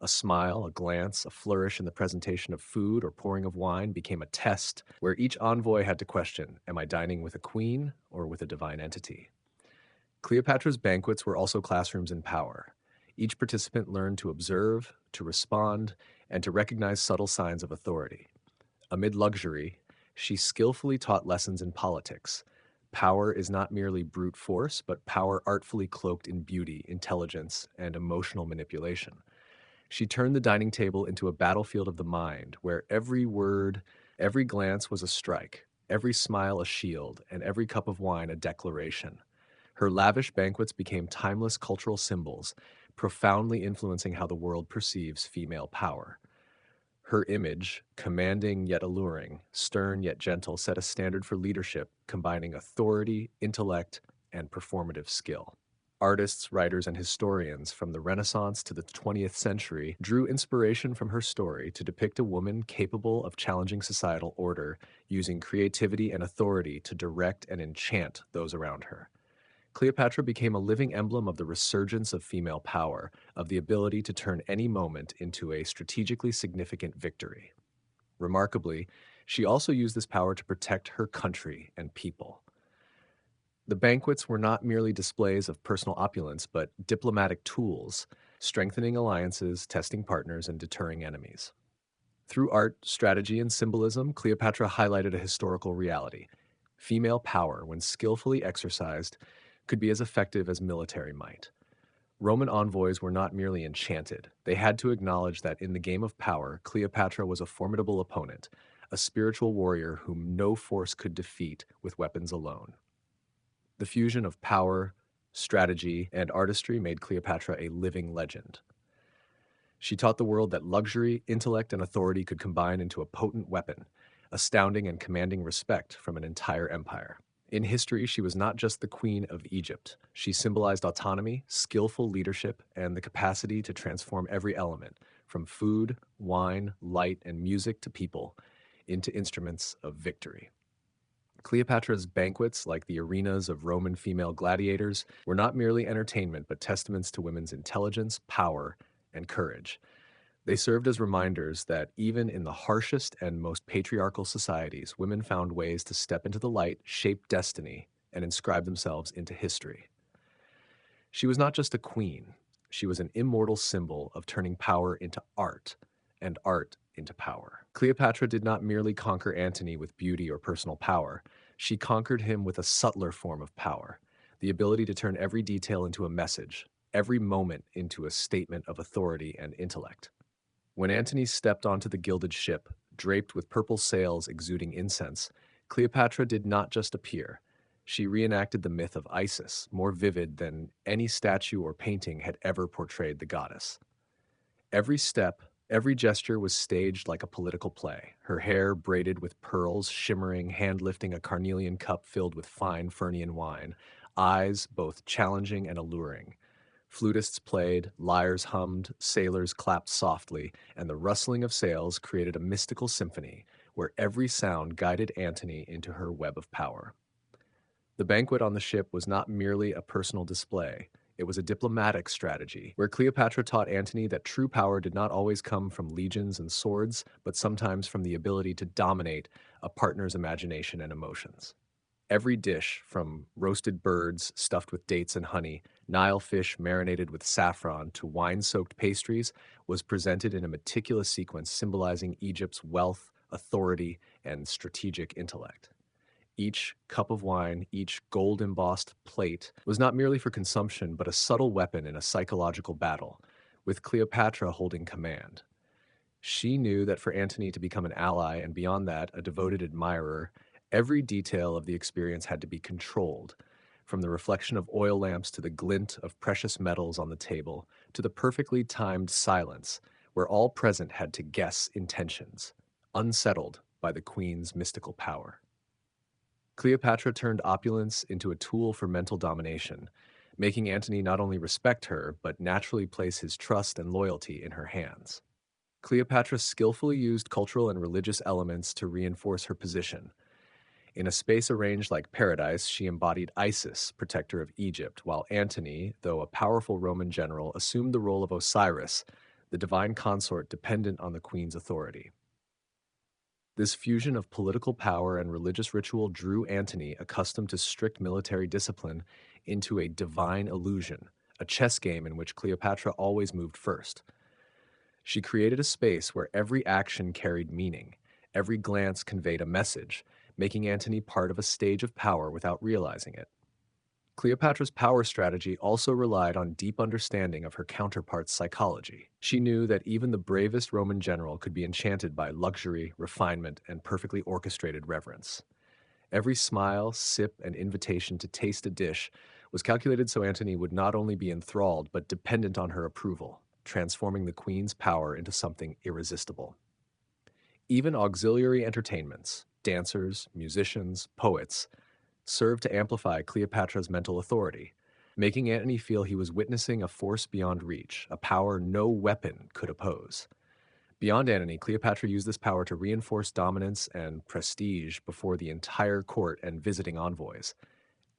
A smile, a glance, a flourish in the presentation of food or pouring of wine became a test where each envoy had to question, am I dining with a queen or with a divine entity? Cleopatra's banquets were also classrooms in power. Each participant learned to observe, to respond, and to recognize subtle signs of authority. Amid luxury, she skillfully taught lessons in politics. Power is not merely brute force, but power artfully cloaked in beauty, intelligence, and emotional manipulation. She turned the dining table into a battlefield of the mind, where every word, every glance was a strike, every smile a shield, and every cup of wine a declaration. Her lavish banquets became timeless cultural symbols, profoundly influencing how the world perceives female power. Her image, commanding yet alluring, stern yet gentle, set a standard for leadership, combining authority, intellect, and performative skill. Artists, writers, and historians from the Renaissance to the 20th century drew inspiration from her story to depict a woman capable of challenging societal order, using creativity and authority to direct and enchant those around her. Cleopatra became a living emblem of the resurgence of female power, of the ability to turn any moment into a strategically significant victory. Remarkably, she also used this power to protect her country and people. The banquets were not merely displays of personal opulence, but diplomatic tools, strengthening alliances, testing partners, and deterring enemies. Through art, strategy, and symbolism, Cleopatra highlighted a historical reality. Female power, when skillfully exercised, could be as effective as military might. Roman envoys were not merely enchanted, they had to acknowledge that in the game of power, Cleopatra was a formidable opponent, a spiritual warrior whom no force could defeat with weapons alone. The fusion of power, strategy, and artistry made Cleopatra a living legend. She taught the world that luxury, intellect, and authority could combine into a potent weapon, astounding and commanding respect from an entire empire. In history, she was not just the queen of Egypt. She symbolized autonomy, skillful leadership, and the capacity to transform every element, from food, wine, light, and music to people, into instruments of victory. Cleopatra's banquets, like the arenas of Roman female gladiators, were not merely entertainment but testaments to women's intelligence, power, and courage. They served as reminders that even in the harshest and most patriarchal societies, women found ways to step into the light, shape destiny, and inscribe themselves into history. She was not just a queen, she was an immortal symbol of turning power into art and art into power. Cleopatra did not merely conquer Antony with beauty or personal power, she conquered him with a subtler form of power, the ability to turn every detail into a message, every moment into a statement of authority and intellect. When Antony stepped onto the gilded ship, draped with purple sails exuding incense, Cleopatra did not just appear. She reenacted the myth of Isis, more vivid than any statue or painting had ever portrayed the goddess. Every step, every gesture was staged like a political play, her hair braided with pearls, shimmering, hand lifting a carnelian cup filled with fine Fernian wine, eyes both challenging and alluring. Flutists played, lyres hummed, sailors clapped softly, and the rustling of sails created a mystical symphony where every sound guided Antony into her web of power. The banquet on the ship was not merely a personal display. It was a diplomatic strategy, where Cleopatra taught Antony that true power did not always come from legions and swords, but sometimes from the ability to dominate a partner's imagination and emotions. Every dish, from roasted birds stuffed with dates and honey, Nile fish marinated with saffron, to wine-soaked pastries, was presented in a meticulous sequence symbolizing Egypt's wealth, authority, and strategic intellect. Each cup of wine, each gold-embossed plate, was not merely for consumption, but a subtle weapon in a psychological battle, with Cleopatra holding command. She knew that for Antony to become an ally, and beyond that, a devoted admirer, every detail of the experience had to be controlled, from the reflection of oil lamps to the glint of precious metals on the table, to the perfectly timed silence, where all present had to guess intentions, unsettled by the queen's mystical power. Cleopatra turned opulence into a tool for mental domination, making Antony not only respect her, but naturally place his trust and loyalty in her hands. Cleopatra skillfully used cultural and religious elements to reinforce her position. In a space arranged like paradise, she embodied Isis, protector of Egypt, while Antony, though a powerful Roman general, assumed the role of Osiris, the divine consort dependent on the queen's authority. This fusion of political power and religious ritual drew Antony, accustomed to strict military discipline, into a divine illusion, a chess game in which Cleopatra always moved first. She created a space where every action carried meaning, every glance conveyed a message, making Antony part of a stage of power without realizing it. Cleopatra's power strategy also relied on deep understanding of her counterpart's psychology. She knew that even the bravest Roman general could be enchanted by luxury, refinement, and perfectly orchestrated reverence. Every smile, sip, and invitation to taste a dish was calculated so Antony would not only be enthralled, but dependent on her approval, transforming the queen's power into something irresistible. Even auxiliary entertainments, dancers, musicians, poets, served to amplify Cleopatra's mental authority, making Antony feel he was witnessing a force beyond reach, a power no weapon could oppose. Beyond Antony, Cleopatra used this power to reinforce dominance and prestige before the entire court and visiting envoys.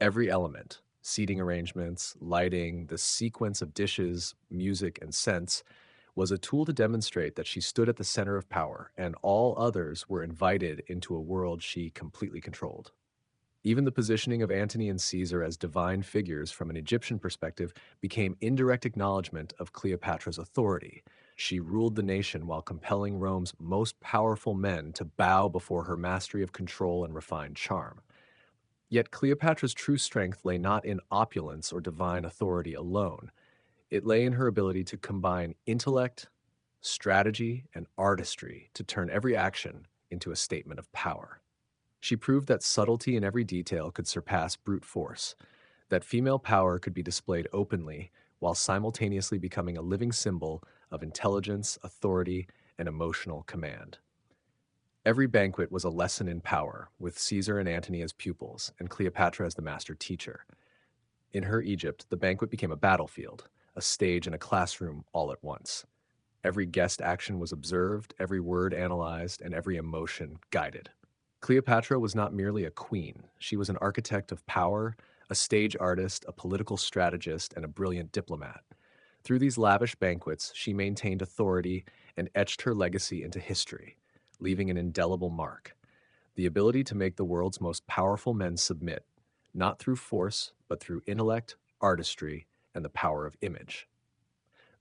Every element, seating arrangements, lighting, the sequence of dishes, music, and scents, was a tool to demonstrate that she stood at the center of power, and all others were invited into a world she completely controlled. Even the positioning of Antony and Caesar as divine figures from an Egyptian perspective became indirect acknowledgement of Cleopatra's authority. She ruled the nation while compelling Rome's most powerful men to bow before her mastery of control and refined charm. Yet Cleopatra's true strength lay not in opulence or divine authority alone. It lay in her ability to combine intellect, strategy, and artistry to turn every action into a statement of power. She proved that subtlety in every detail could surpass brute force, that female power could be displayed openly while simultaneously becoming a living symbol of intelligence, authority, and emotional command. Every banquet was a lesson in power, with Caesar and Antony as pupils and Cleopatra as the master teacher. In her Egypt, the banquet became a battlefield, a stage and a classroom all at once. Every guest action was observed, every word analyzed, and every emotion guided. Cleopatra was not merely a queen. She was an architect of power, a stage artist, a political strategist, and a brilliant diplomat. Through these lavish banquets, she maintained authority and etched her legacy into history, leaving an indelible mark: the ability to make the world's most powerful men submit, not through force, but through intellect, artistry, and the power of image.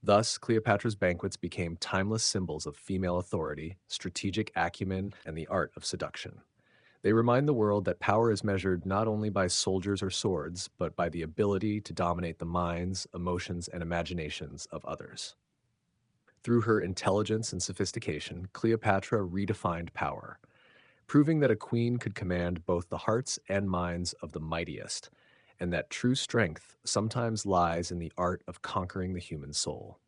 Thus, Cleopatra's banquets became timeless symbols of female authority, strategic acumen, and the art of seduction. They remind the world that power is measured not only by soldiers or swords, but by the ability to dominate the minds, emotions, and imaginations of others. Through her intelligence and sophistication, Cleopatra redefined power, proving that a queen could command both the hearts and minds of the mightiest, and that true strength sometimes lies in the art of conquering the human soul.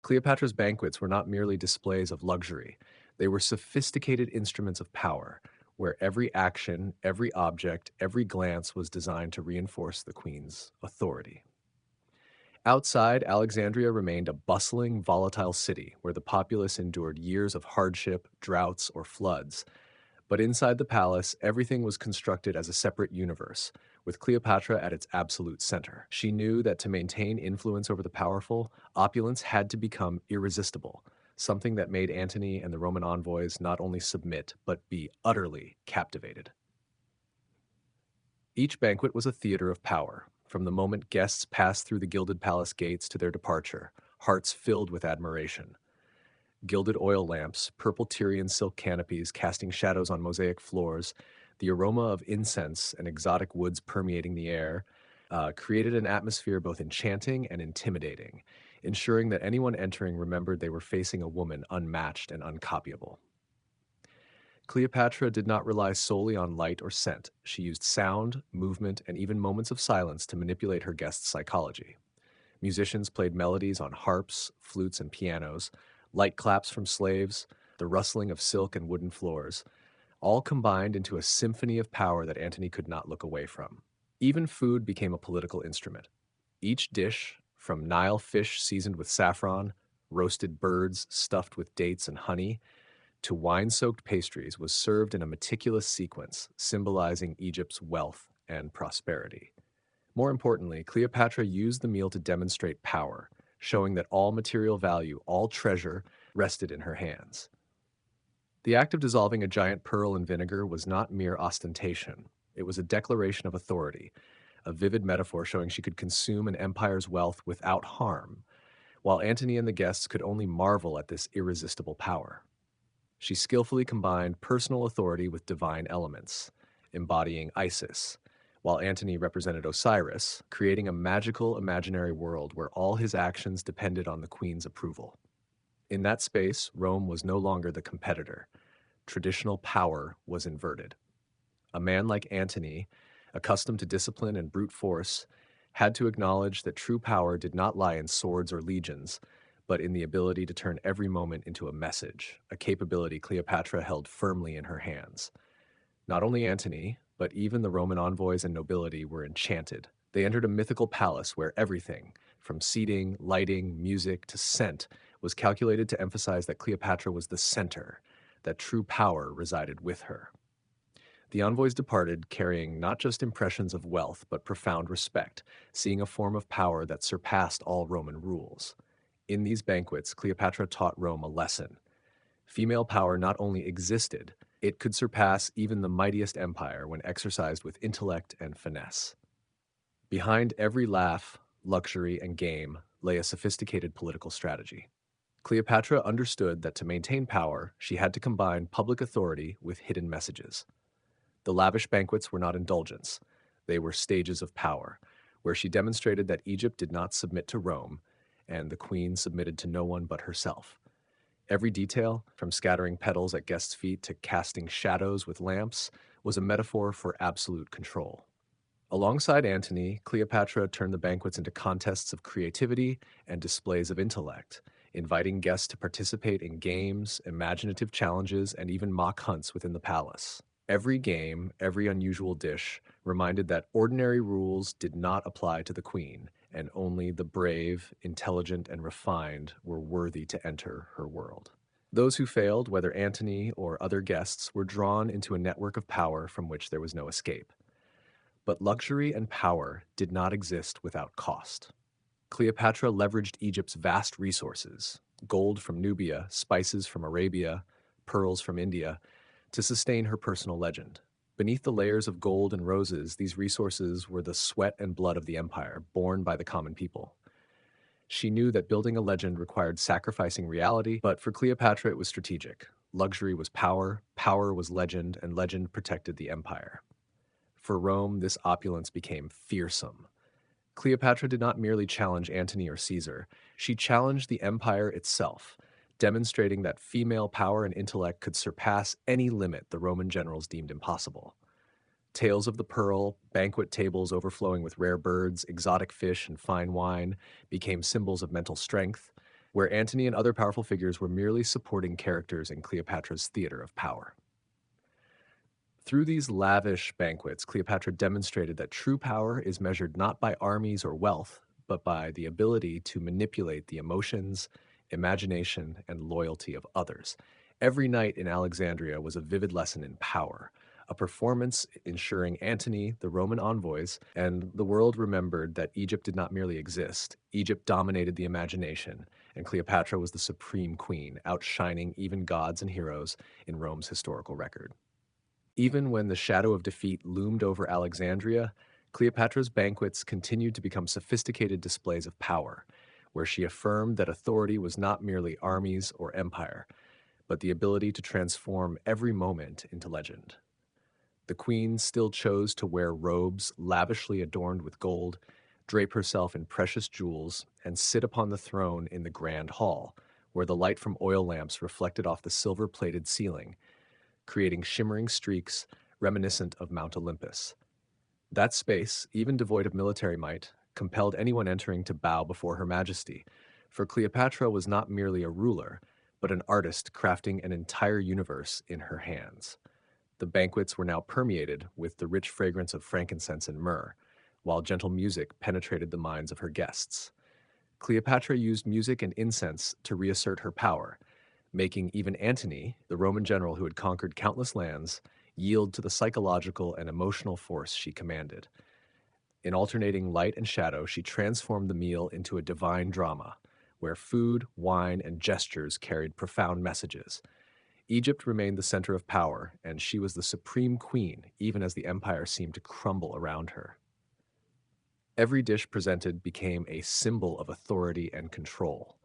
Cleopatra's banquets were not merely displays of luxury, they were sophisticated instruments of power, where every action, every object, every glance was designed to reinforce the queen's authority. Outside, Alexandria remained a bustling, volatile city where the populace endured years of hardship, droughts, or floods. But inside the palace, everything was constructed as a separate universe, with Cleopatra at its absolute center. She knew that to maintain influence over the powerful, opulence had to become irresistible, something that made Antony and the Roman envoys not only submit, but be utterly captivated. Each banquet was a theater of power, from the moment guests passed through the gilded palace gates to their departure, hearts filled with admiration. Gilded oil lamps, purple Tyrian silk canopies casting shadows on mosaic floors, the aroma of incense and exotic woods permeating the air, created an atmosphere both enchanting and intimidating, ensuring that anyone entering remembered they were facing a woman unmatched and uncopyable. Cleopatra did not rely solely on light or scent. She used sound, movement, and even moments of silence to manipulate her guests' psychology. Musicians played melodies on harps, flutes, and pianos, light claps from slaves, the rustling of silk and wooden floors, all combined into a symphony of power that Antony could not look away from. Even food became a political instrument. Each dish, from Nile fish seasoned with saffron, roasted birds stuffed with dates and honey, to wine-soaked pastries, was served in a meticulous sequence, symbolizing Egypt's wealth and prosperity. More importantly, Cleopatra used the meal to demonstrate power, showing that all material value, all treasure, rested in her hands. The act of dissolving a giant pearl in vinegar was not mere ostentation. It was a declaration of authority, a vivid metaphor showing she could consume an empire's wealth without harm, while Antony and the guests could only marvel at this irresistible power. She skillfully combined personal authority with divine elements, embodying Isis, while Antony represented Osiris, creating a magical imaginary world where all his actions depended on the queen's approval. In that space, Rome was no longer the competitor. Traditional power was inverted. A man like Antony, accustomed to discipline and brute force, had to acknowledge that true power did not lie in swords or legions, but in the ability to turn every moment into a message, a capability Cleopatra held firmly in her hands. Not only Antony, but even the Roman envoys and nobility were enchanted. They entered a mythical palace where everything, from seating, lighting, music, to scent, was calculated to emphasize that Cleopatra was the center, that true power resided with her. The envoys departed carrying not just impressions of wealth, but profound respect, seeing a form of power that surpassed all Roman rules. In these banquets, Cleopatra taught Rome a lesson. Female power not only existed, it could surpass even the mightiest empire when exercised with intellect and finesse. Behind every laugh, luxury, and game lay a sophisticated political strategy. Cleopatra understood that to maintain power, she had to combine public authority with hidden messages. The lavish banquets were not indulgence, they were stages of power, where she demonstrated that Egypt did not submit to Rome, and the queen submitted to no one but herself. Every detail, from scattering petals at guests' feet to casting shadows with lamps, was a metaphor for absolute control. Alongside Antony, Cleopatra turned the banquets into contests of creativity and displays of intellect, inviting guests to participate in games, imaginative challenges, and even mock hunts within the palace. Every game, every unusual dish, reminded that ordinary rules did not apply to the queen, and only the brave, intelligent, and refined were worthy to enter her world. Those who failed, whether Antony or other guests, were drawn into a network of power from which there was no escape. But luxury and power did not exist without cost. Cleopatra leveraged Egypt's vast resources, gold from Nubia, spices from Arabia, pearls from India, to sustain her personal legend. Beneath the layers of gold and roses, these resources were the sweat and blood of the empire, borne by the common people. She knew that building a legend required sacrificing reality, but for Cleopatra it was strategic. Luxury was power, power was legend, and legend protected the empire. For Rome, this opulence became fearsome. Cleopatra did not merely challenge Antony or Caesar, she challenged the empire itself, demonstrating that female power and intellect could surpass any limit the Roman generals deemed impossible. Tales of the pearl, banquet tables overflowing with rare birds, exotic fish, and fine wine became symbols of mental strength, where Antony and other powerful figures were merely supporting characters in Cleopatra's theater of power. Through these lavish banquets, Cleopatra demonstrated that true power is measured not by armies or wealth, but by the ability to manipulate the emotions, imagination, and loyalty of others. Every night in Alexandria was a vivid lesson in power, a performance ensuring Antony, the Roman envoys, and the world remembered that Egypt did not merely exist. Egypt dominated the imagination, and Cleopatra was the supreme queen, outshining even gods and heroes in Rome's historical record. Even when the shadow of defeat loomed over Alexandria, Cleopatra's banquets continued to become sophisticated displays of power, where she affirmed that authority was not merely armies or empire, but the ability to transform every moment into legend. The queen still chose to wear robes lavishly adorned with gold, drape herself in precious jewels, and sit upon the throne in the grand hall, where the light from oil lamps reflected off the silver-plated ceiling, creating shimmering streaks reminiscent of Mount Olympus. That space, even devoid of military might, compelled anyone entering to bow before Her Majesty, for Cleopatra was not merely a ruler, but an artist crafting an entire universe in her hands. The banquets were now permeated with the rich fragrance of frankincense and myrrh, while gentle music penetrated the minds of her guests. Cleopatra used music and incense to reassert her power, making even Antony, the Roman general who had conquered countless lands, yield to the psychological and emotional force she commanded. In alternating light and shadow, she transformed the meal into a divine drama, where food, wine, and gestures carried profound messages. Egypt remained the center of power, and she was the supreme queen, even as the empire seemed to crumble around her. Every dish presented became a symbol of authority and control.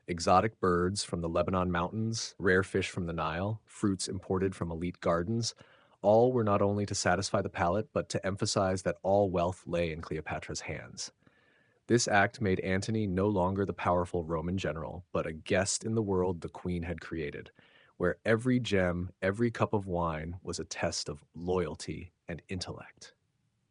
Exotic birds from the Lebanon mountains, rare fish from the Nile, fruits imported from elite gardens, all were not only to satisfy the palate, but to emphasize that all wealth lay in Cleopatra's hands. This act made Antony no longer the powerful Roman general, but a guest in the world the queen had created, where every gem, every cup of wine was a test of loyalty and intellect.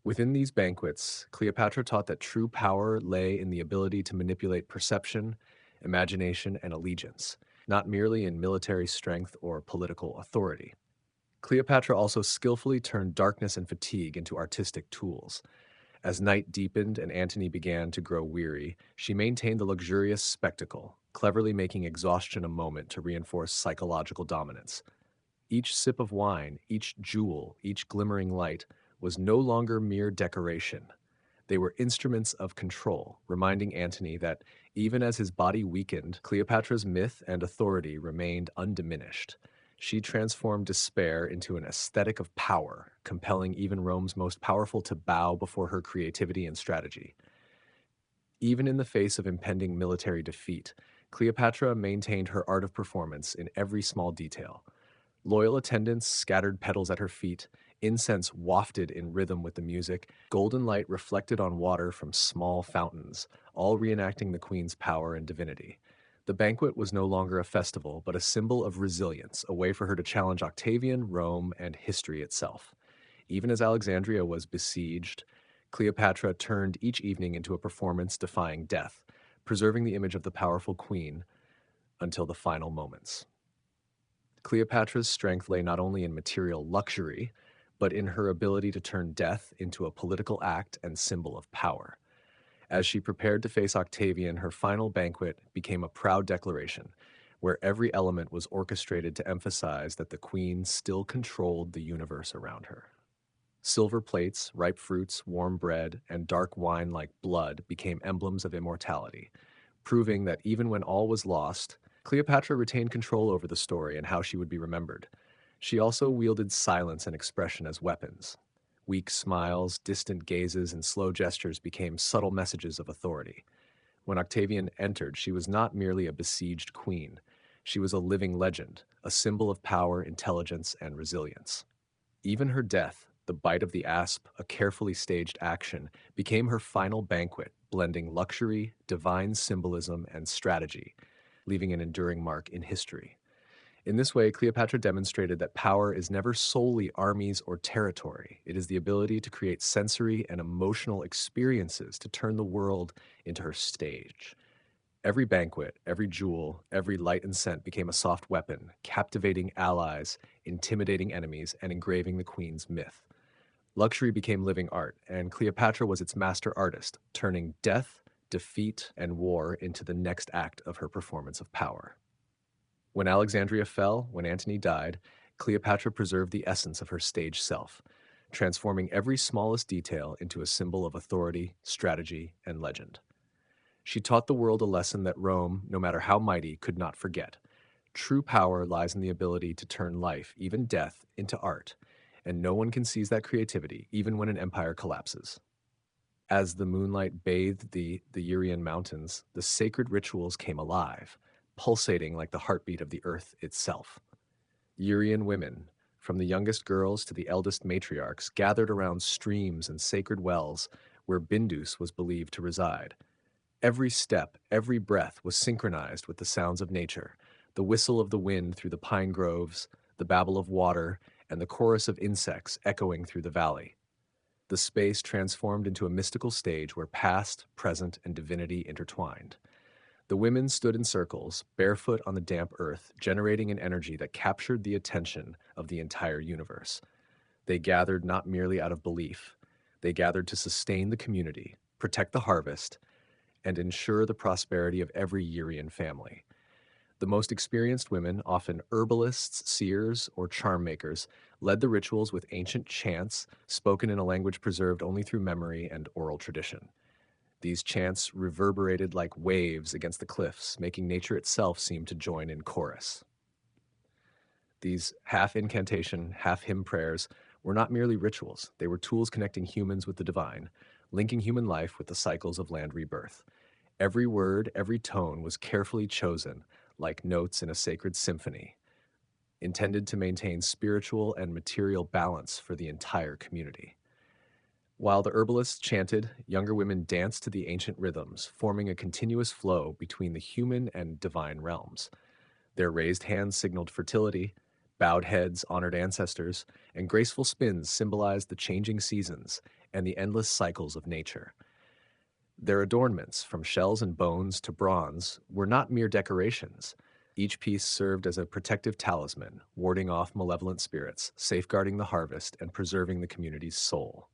Within these banquets, Cleopatra taught that true power lay in the ability to manipulate perception, imagination, and allegiance, not merely in military strength or political authority. Cleopatra also skillfully turned darkness and fatigue into artistic tools. As night deepened and Antony began to grow weary, she maintained the luxurious spectacle, cleverly making exhaustion a moment to reinforce psychological dominance. Each sip of wine, each jewel, each glimmering light was no longer mere decoration. They were instruments of control, reminding Antony that even as his body weakened, Cleopatra's myth and authority remained undiminished. She transformed despair into an aesthetic of power, compelling even Rome's most powerful to bow before her creativity and strategy. Even in the face of impending military defeat, Cleopatra maintained her art of performance in every small detail. Loyal attendants scattered petals at her feet, incense wafted in rhythm with the music, golden light reflected on water from small fountains, all reenacting the queen's power and divinity. The banquet was no longer a festival, but a symbol of resilience, a way for her to challenge Octavian, Rome, and history itself. Even as Alexandria was besieged, Cleopatra turned each evening into a performance defying death, preserving the image of the powerful queen until the final moments. Cleopatra's strength lay not only in material luxury, but in her ability to turn death into a political act and symbol of power. As she prepared to face Octavian, her final banquet became a proud declaration, where every element was orchestrated to emphasize that the queen still controlled the universe around her. Silver plates, ripe fruits, warm bread, and dark wine like blood became emblems of immortality, proving that even when all was lost, Cleopatra retained control over the story and how she would be remembered. She also wielded silence and expression as weapons. Weak smiles, distant gazes, and slow gestures became subtle messages of authority. When Octavian entered, she was not merely a besieged queen. She was a living legend, a symbol of power, intelligence, and resilience. Even her death, the bite of the asp, a carefully staged action, became her final banquet, blending luxury, divine symbolism, and strategy, leaving an enduring mark in history. In this way, Cleopatra demonstrated that power is never solely armies or territory. It is the ability to create sensory and emotional experiences to turn the world into her stage. Every banquet, every jewel, every light and scent became a soft weapon, captivating allies, intimidating enemies, and engraving the queen's myth. Luxury became living art, and Cleopatra was its master artist, turning death, defeat, and war into the next act of her performance of power. When Alexandria fell, when Antony died, Cleopatra preserved the essence of her stage self, transforming every smallest detail into a symbol of authority, strategy, and legend. She taught the world a lesson that Rome, no matter how mighty, could not forget. True power lies in the ability to turn life, even death, into art, and no one can seize that creativity, even when an empire collapses. As the moonlight bathed the Urian mountains, the sacred rituals came alive, pulsating like the heartbeat of the earth itself. Urian women, from the youngest girls to the eldest matriarchs, gathered around streams and sacred wells where Bindus was believed to reside. Every step, every breath was synchronized with the sounds of nature, the whistle of the wind through the pine groves, the babble of water, and the chorus of insects echoing through the valley. The space transformed into a mystical stage where past, present, and divinity intertwined. The women stood in circles, barefoot on the damp earth, generating an energy that captured the attention of the entire universe. They gathered not merely out of belief, they gathered to sustain the community, protect the harvest, and ensure the prosperity of every Urian family. The most experienced women, often herbalists, seers, or charm makers, led the rituals with ancient chants spoken in a language preserved only through memory and oral tradition. These chants reverberated like waves against the cliffs, making nature itself seem to join in chorus. These half incantation, half hymn prayers were not merely rituals, they were tools connecting humans with the divine, linking human life with the cycles of land rebirth. Every word, every tone was carefully chosen, like notes in a sacred symphony, intended to maintain spiritual and material balance for the entire community. While the herbalists chanted, younger women danced to the ancient rhythms, forming a continuous flow between the human and divine realms. Their raised hands signaled fertility, bowed heads honored ancestors, and graceful spins symbolized the changing seasons and the endless cycles of nature. Their adornments, from shells and bones to bronze, were not mere decorations. Each piece served as a protective talisman, warding off malevolent spirits, safeguarding the harvest, and preserving the community's soul.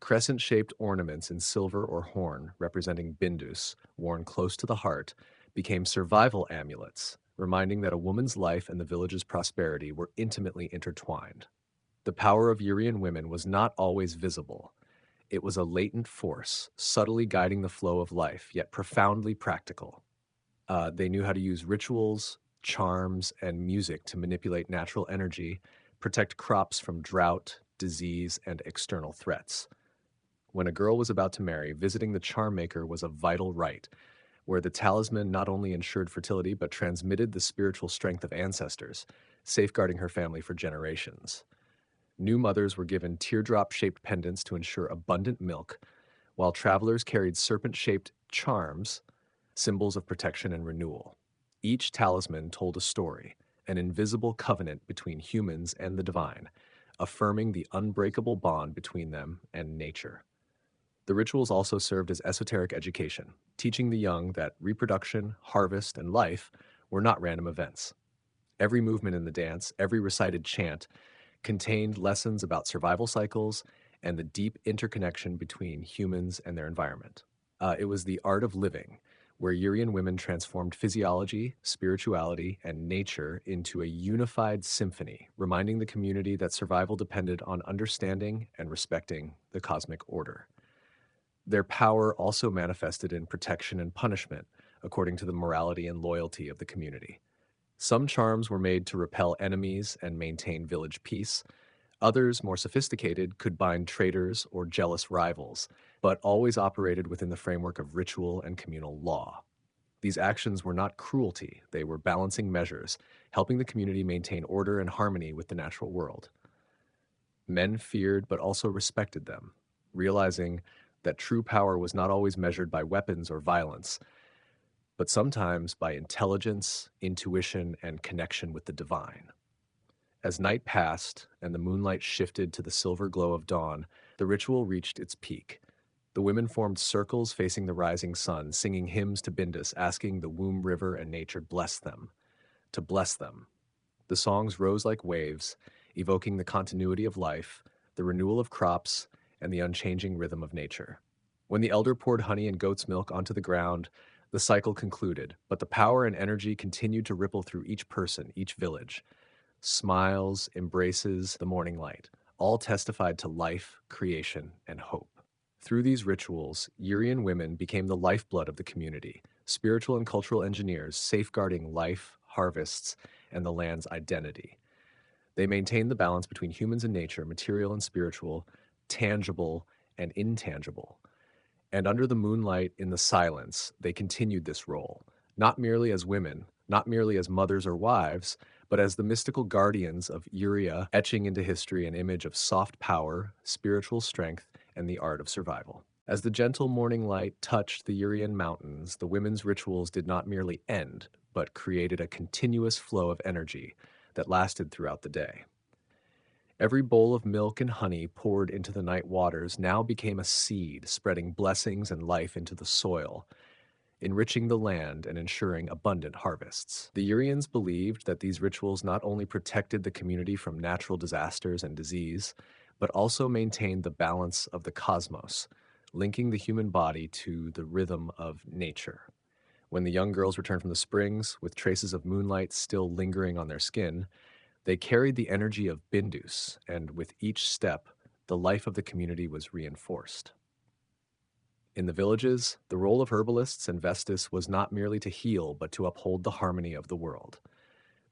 Crescent-shaped ornaments in silver or horn, representing bindus, worn close to the heart, became survival amulets, reminding that a woman's life and the village's prosperity were intimately intertwined. The power of Urian women was not always visible. It was a latent force, subtly guiding the flow of life, yet profoundly practical. They knew how to use rituals, charms, and music to manipulate natural energy, protect crops from drought, disease, and external threats. When a girl was about to marry, visiting the charm maker was a vital rite, where the talisman not only ensured fertility but transmitted the spiritual strength of ancestors, safeguarding her family for generations. New mothers were given teardrop-shaped pendants to ensure abundant milk, while travelers carried serpent-shaped charms, symbols of protection and renewal. Each talisman told a story, an invisible covenant between humans and the divine, affirming the unbreakable bond between them and nature. The rituals also served as esoteric education, teaching the young that reproduction, harvest, and life were not random events. Every movement in the dance, every recited chant, contained lessons about survival cycles and the deep interconnection between humans and their environment. It was the art of living, where Urian women transformed physiology, spirituality, and nature into a unified symphony, reminding the community that survival depended on understanding and respecting the cosmic order. Their power also manifested in protection and punishment, according to the morality and loyalty of the community. Some charms were made to repel enemies and maintain village peace. Others, more sophisticated, could bind traitors or jealous rivals, but always operated within the framework of ritual and communal law. These actions were not cruelty, they were balancing measures, helping the community maintain order and harmony with the natural world. Men feared but also respected them, realizing that true power was not always measured by weapons or violence, but sometimes by intelligence, intuition, and connection with the divine. As night passed and the moonlight shifted to the silver glow of dawn, the ritual reached its peak. The women formed circles facing the rising sun, singing hymns to Bindus, asking the womb river and nature to bless them. The songs rose like waves, evoking the continuity of life, the renewal of crops, and the unchanging rhythm of nature. When the elder poured honey and goat's milk onto the ground, the cycle concluded, but the power and energy continued to ripple through each person, each village. Smiles, embraces, the morning light, all testified to life, creation, and hope. Through these rituals, Urian women became the lifeblood of the community, spiritual and cultural engineers safeguarding life, harvests, and the land's identity. They maintained the balance between humans and nature, material and spiritual, tangible and intangible. And under the moonlight, in the silence, they continued this role, not merely as women, not merely as mothers or wives, but as the mystical guardians of Uria, etching into history an image of soft power, spiritual strength, and the art of survival. As the gentle morning light touched the Urian mountains, the women's rituals did not merely end, but created a continuous flow of energy that lasted throughout the day. Every bowl of milk and honey poured into the night waters now became a seed, spreading blessings and life into the soil, enriching the land and ensuring abundant harvests. The Urians believed that these rituals not only protected the community from natural disasters and disease, but also maintained the balance of the cosmos, linking the human body to the rhythm of nature. When the young girls returned from the springs, with traces of moonlight still lingering on their skin, they carried the energy of Bindus, and with each step, the life of the community was reinforced. In the villages, the role of herbalists and Vestas was not merely to heal, but to uphold the harmony of the world.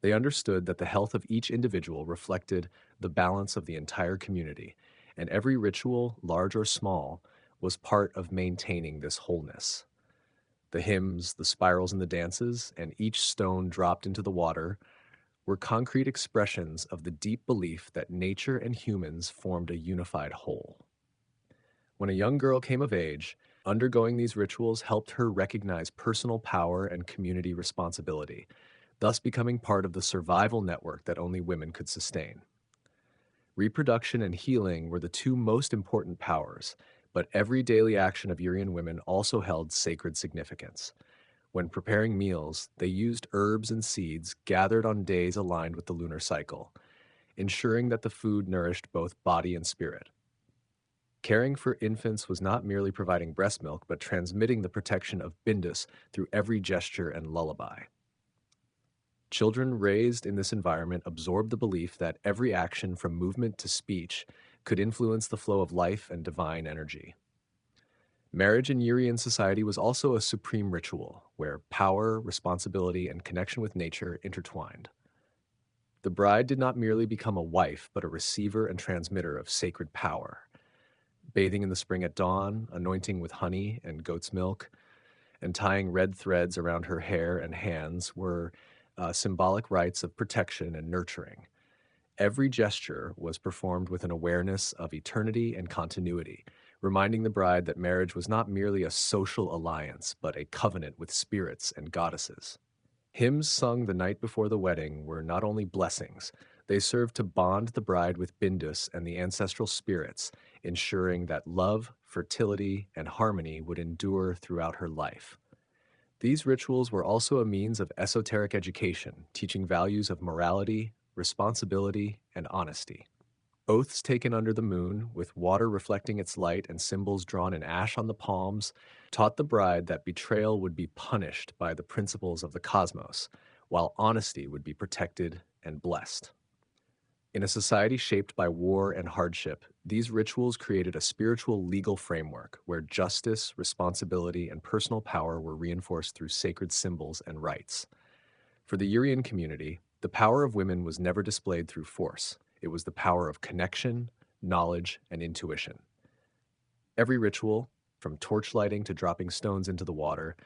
They understood that the health of each individual reflected the balance of the entire community, and every ritual, large or small, was part of maintaining this wholeness. The hymns, the spirals and the dances, and each stone dropped into the water were concrete expressions of the deep belief that nature and humans formed a unified whole. When a young girl came of age, undergoing these rituals helped her recognize personal power and community responsibility, thus becoming part of the survival network that only women could sustain. Reproduction and healing were the two most important powers, But every daily action of Urian women also held sacred significance. When preparing meals, they used herbs and seeds gathered on days aligned with the lunar cycle, ensuring that the food nourished both body and spirit. Caring for infants was not merely providing breast milk, but transmitting the protection of Bindus through every gesture and lullaby. Children raised in this environment absorbed the belief that every action from movement to speech could influence the flow of life and divine energy. Marriage in Urian society was also a supreme ritual where power, responsibility, and connection with nature intertwined. The bride did not merely become a wife, but a receiver and transmitter of sacred power. Bathing in the spring at dawn, anointing with honey and goat's milk, and tying red threads around her hair and hands were symbolic rites of protection and nurturing. Every gesture was performed with an awareness of eternity and continuity, reminding the bride that marriage was not merely a social alliance, but a covenant with spirits and goddesses. Hymns sung the night before the wedding were not only blessings, they served to bond the bride with Bindus and the ancestral spirits, ensuring that love, fertility, and harmony would endure throughout her life. These rituals were also a means of esoteric education, teaching values of morality, responsibility, and honesty. Oaths taken under the moon, with water reflecting its light and symbols drawn in ash on the palms, taught the bride that betrayal would be punished by the principles of the cosmos, while honesty would be protected and blessed. In a society shaped by war and hardship, these rituals created a spiritual legal framework where justice, responsibility, and personal power were reinforced through sacred symbols and rites. For the Urian community, the power of women was never displayed through force. It was the power of connection, knowledge, and intuition. Every ritual, from torchlighting to dropping stones into the water,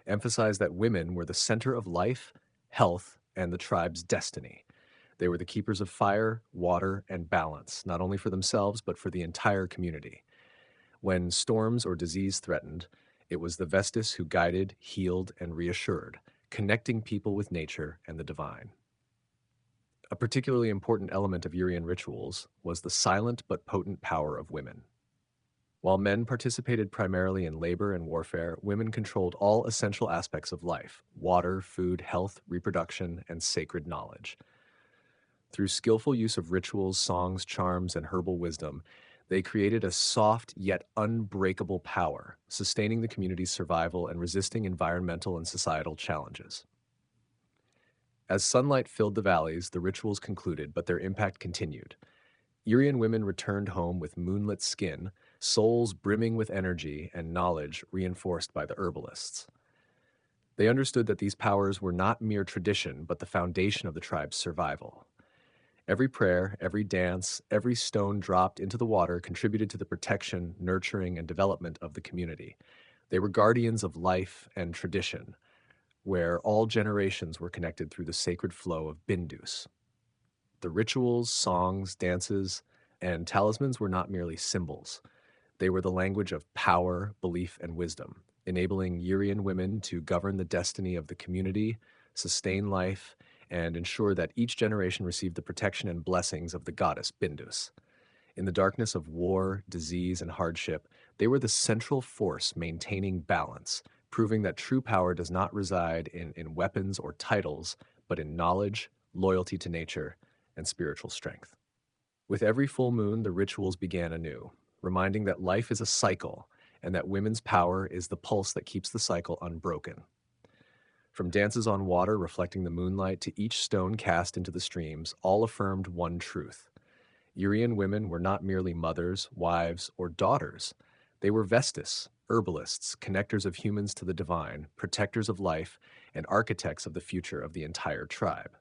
emphasized that women were the center of life, health, and the tribe's destiny. They were the keepers of fire, water, and balance, not only for themselves, but for the entire community. When storms or disease threatened, it was the Vestas who guided, healed, and reassured, connecting people with nature and the divine. A particularly important element of Urian rituals was the silent but potent power of women. While men participated primarily in labor and warfare, women controlled all essential aspects of life: water, food, health, reproduction, and sacred knowledge. Through skillful use of rituals, songs, charms, and herbal wisdom, they created a soft yet unbreakable power, sustaining the community's survival and resisting environmental and societal challenges. As sunlight filled the valleys, the rituals concluded, but their impact continued. Urian women returned home with moonlit skin, souls brimming with energy and knowledge reinforced by the herbalists. They understood that these powers were not mere tradition, but the foundation of the tribe's survival. Every prayer, every dance, every stone dropped into the water contributed to the protection, nurturing, and development of the community. They were guardians of life and tradition, where all generations were connected through the sacred flow of Bindus. The rituals, songs, dances, and talismans were not merely symbols. They were the language of power, belief, and wisdom, enabling Urian women to govern the destiny of the community, sustain life, and ensure that each generation received the protection and blessings of the goddess Bindus. In the darkness of war, disease, and hardship, they were the central force maintaining balance, proving that true power does not reside in weapons or titles, but in knowledge, loyalty to nature, and spiritual strength. With every full moon, the rituals began anew, reminding that life is a cycle and that women's power is the pulse that keeps the cycle unbroken. From dances on water reflecting the moonlight to each stone cast into the streams, all affirmed one truth. Urian women were not merely mothers, wives, or daughters. They were Vestas, herbalists, connectors of humans to the divine, protectors of life, and architects of the future of the entire tribe.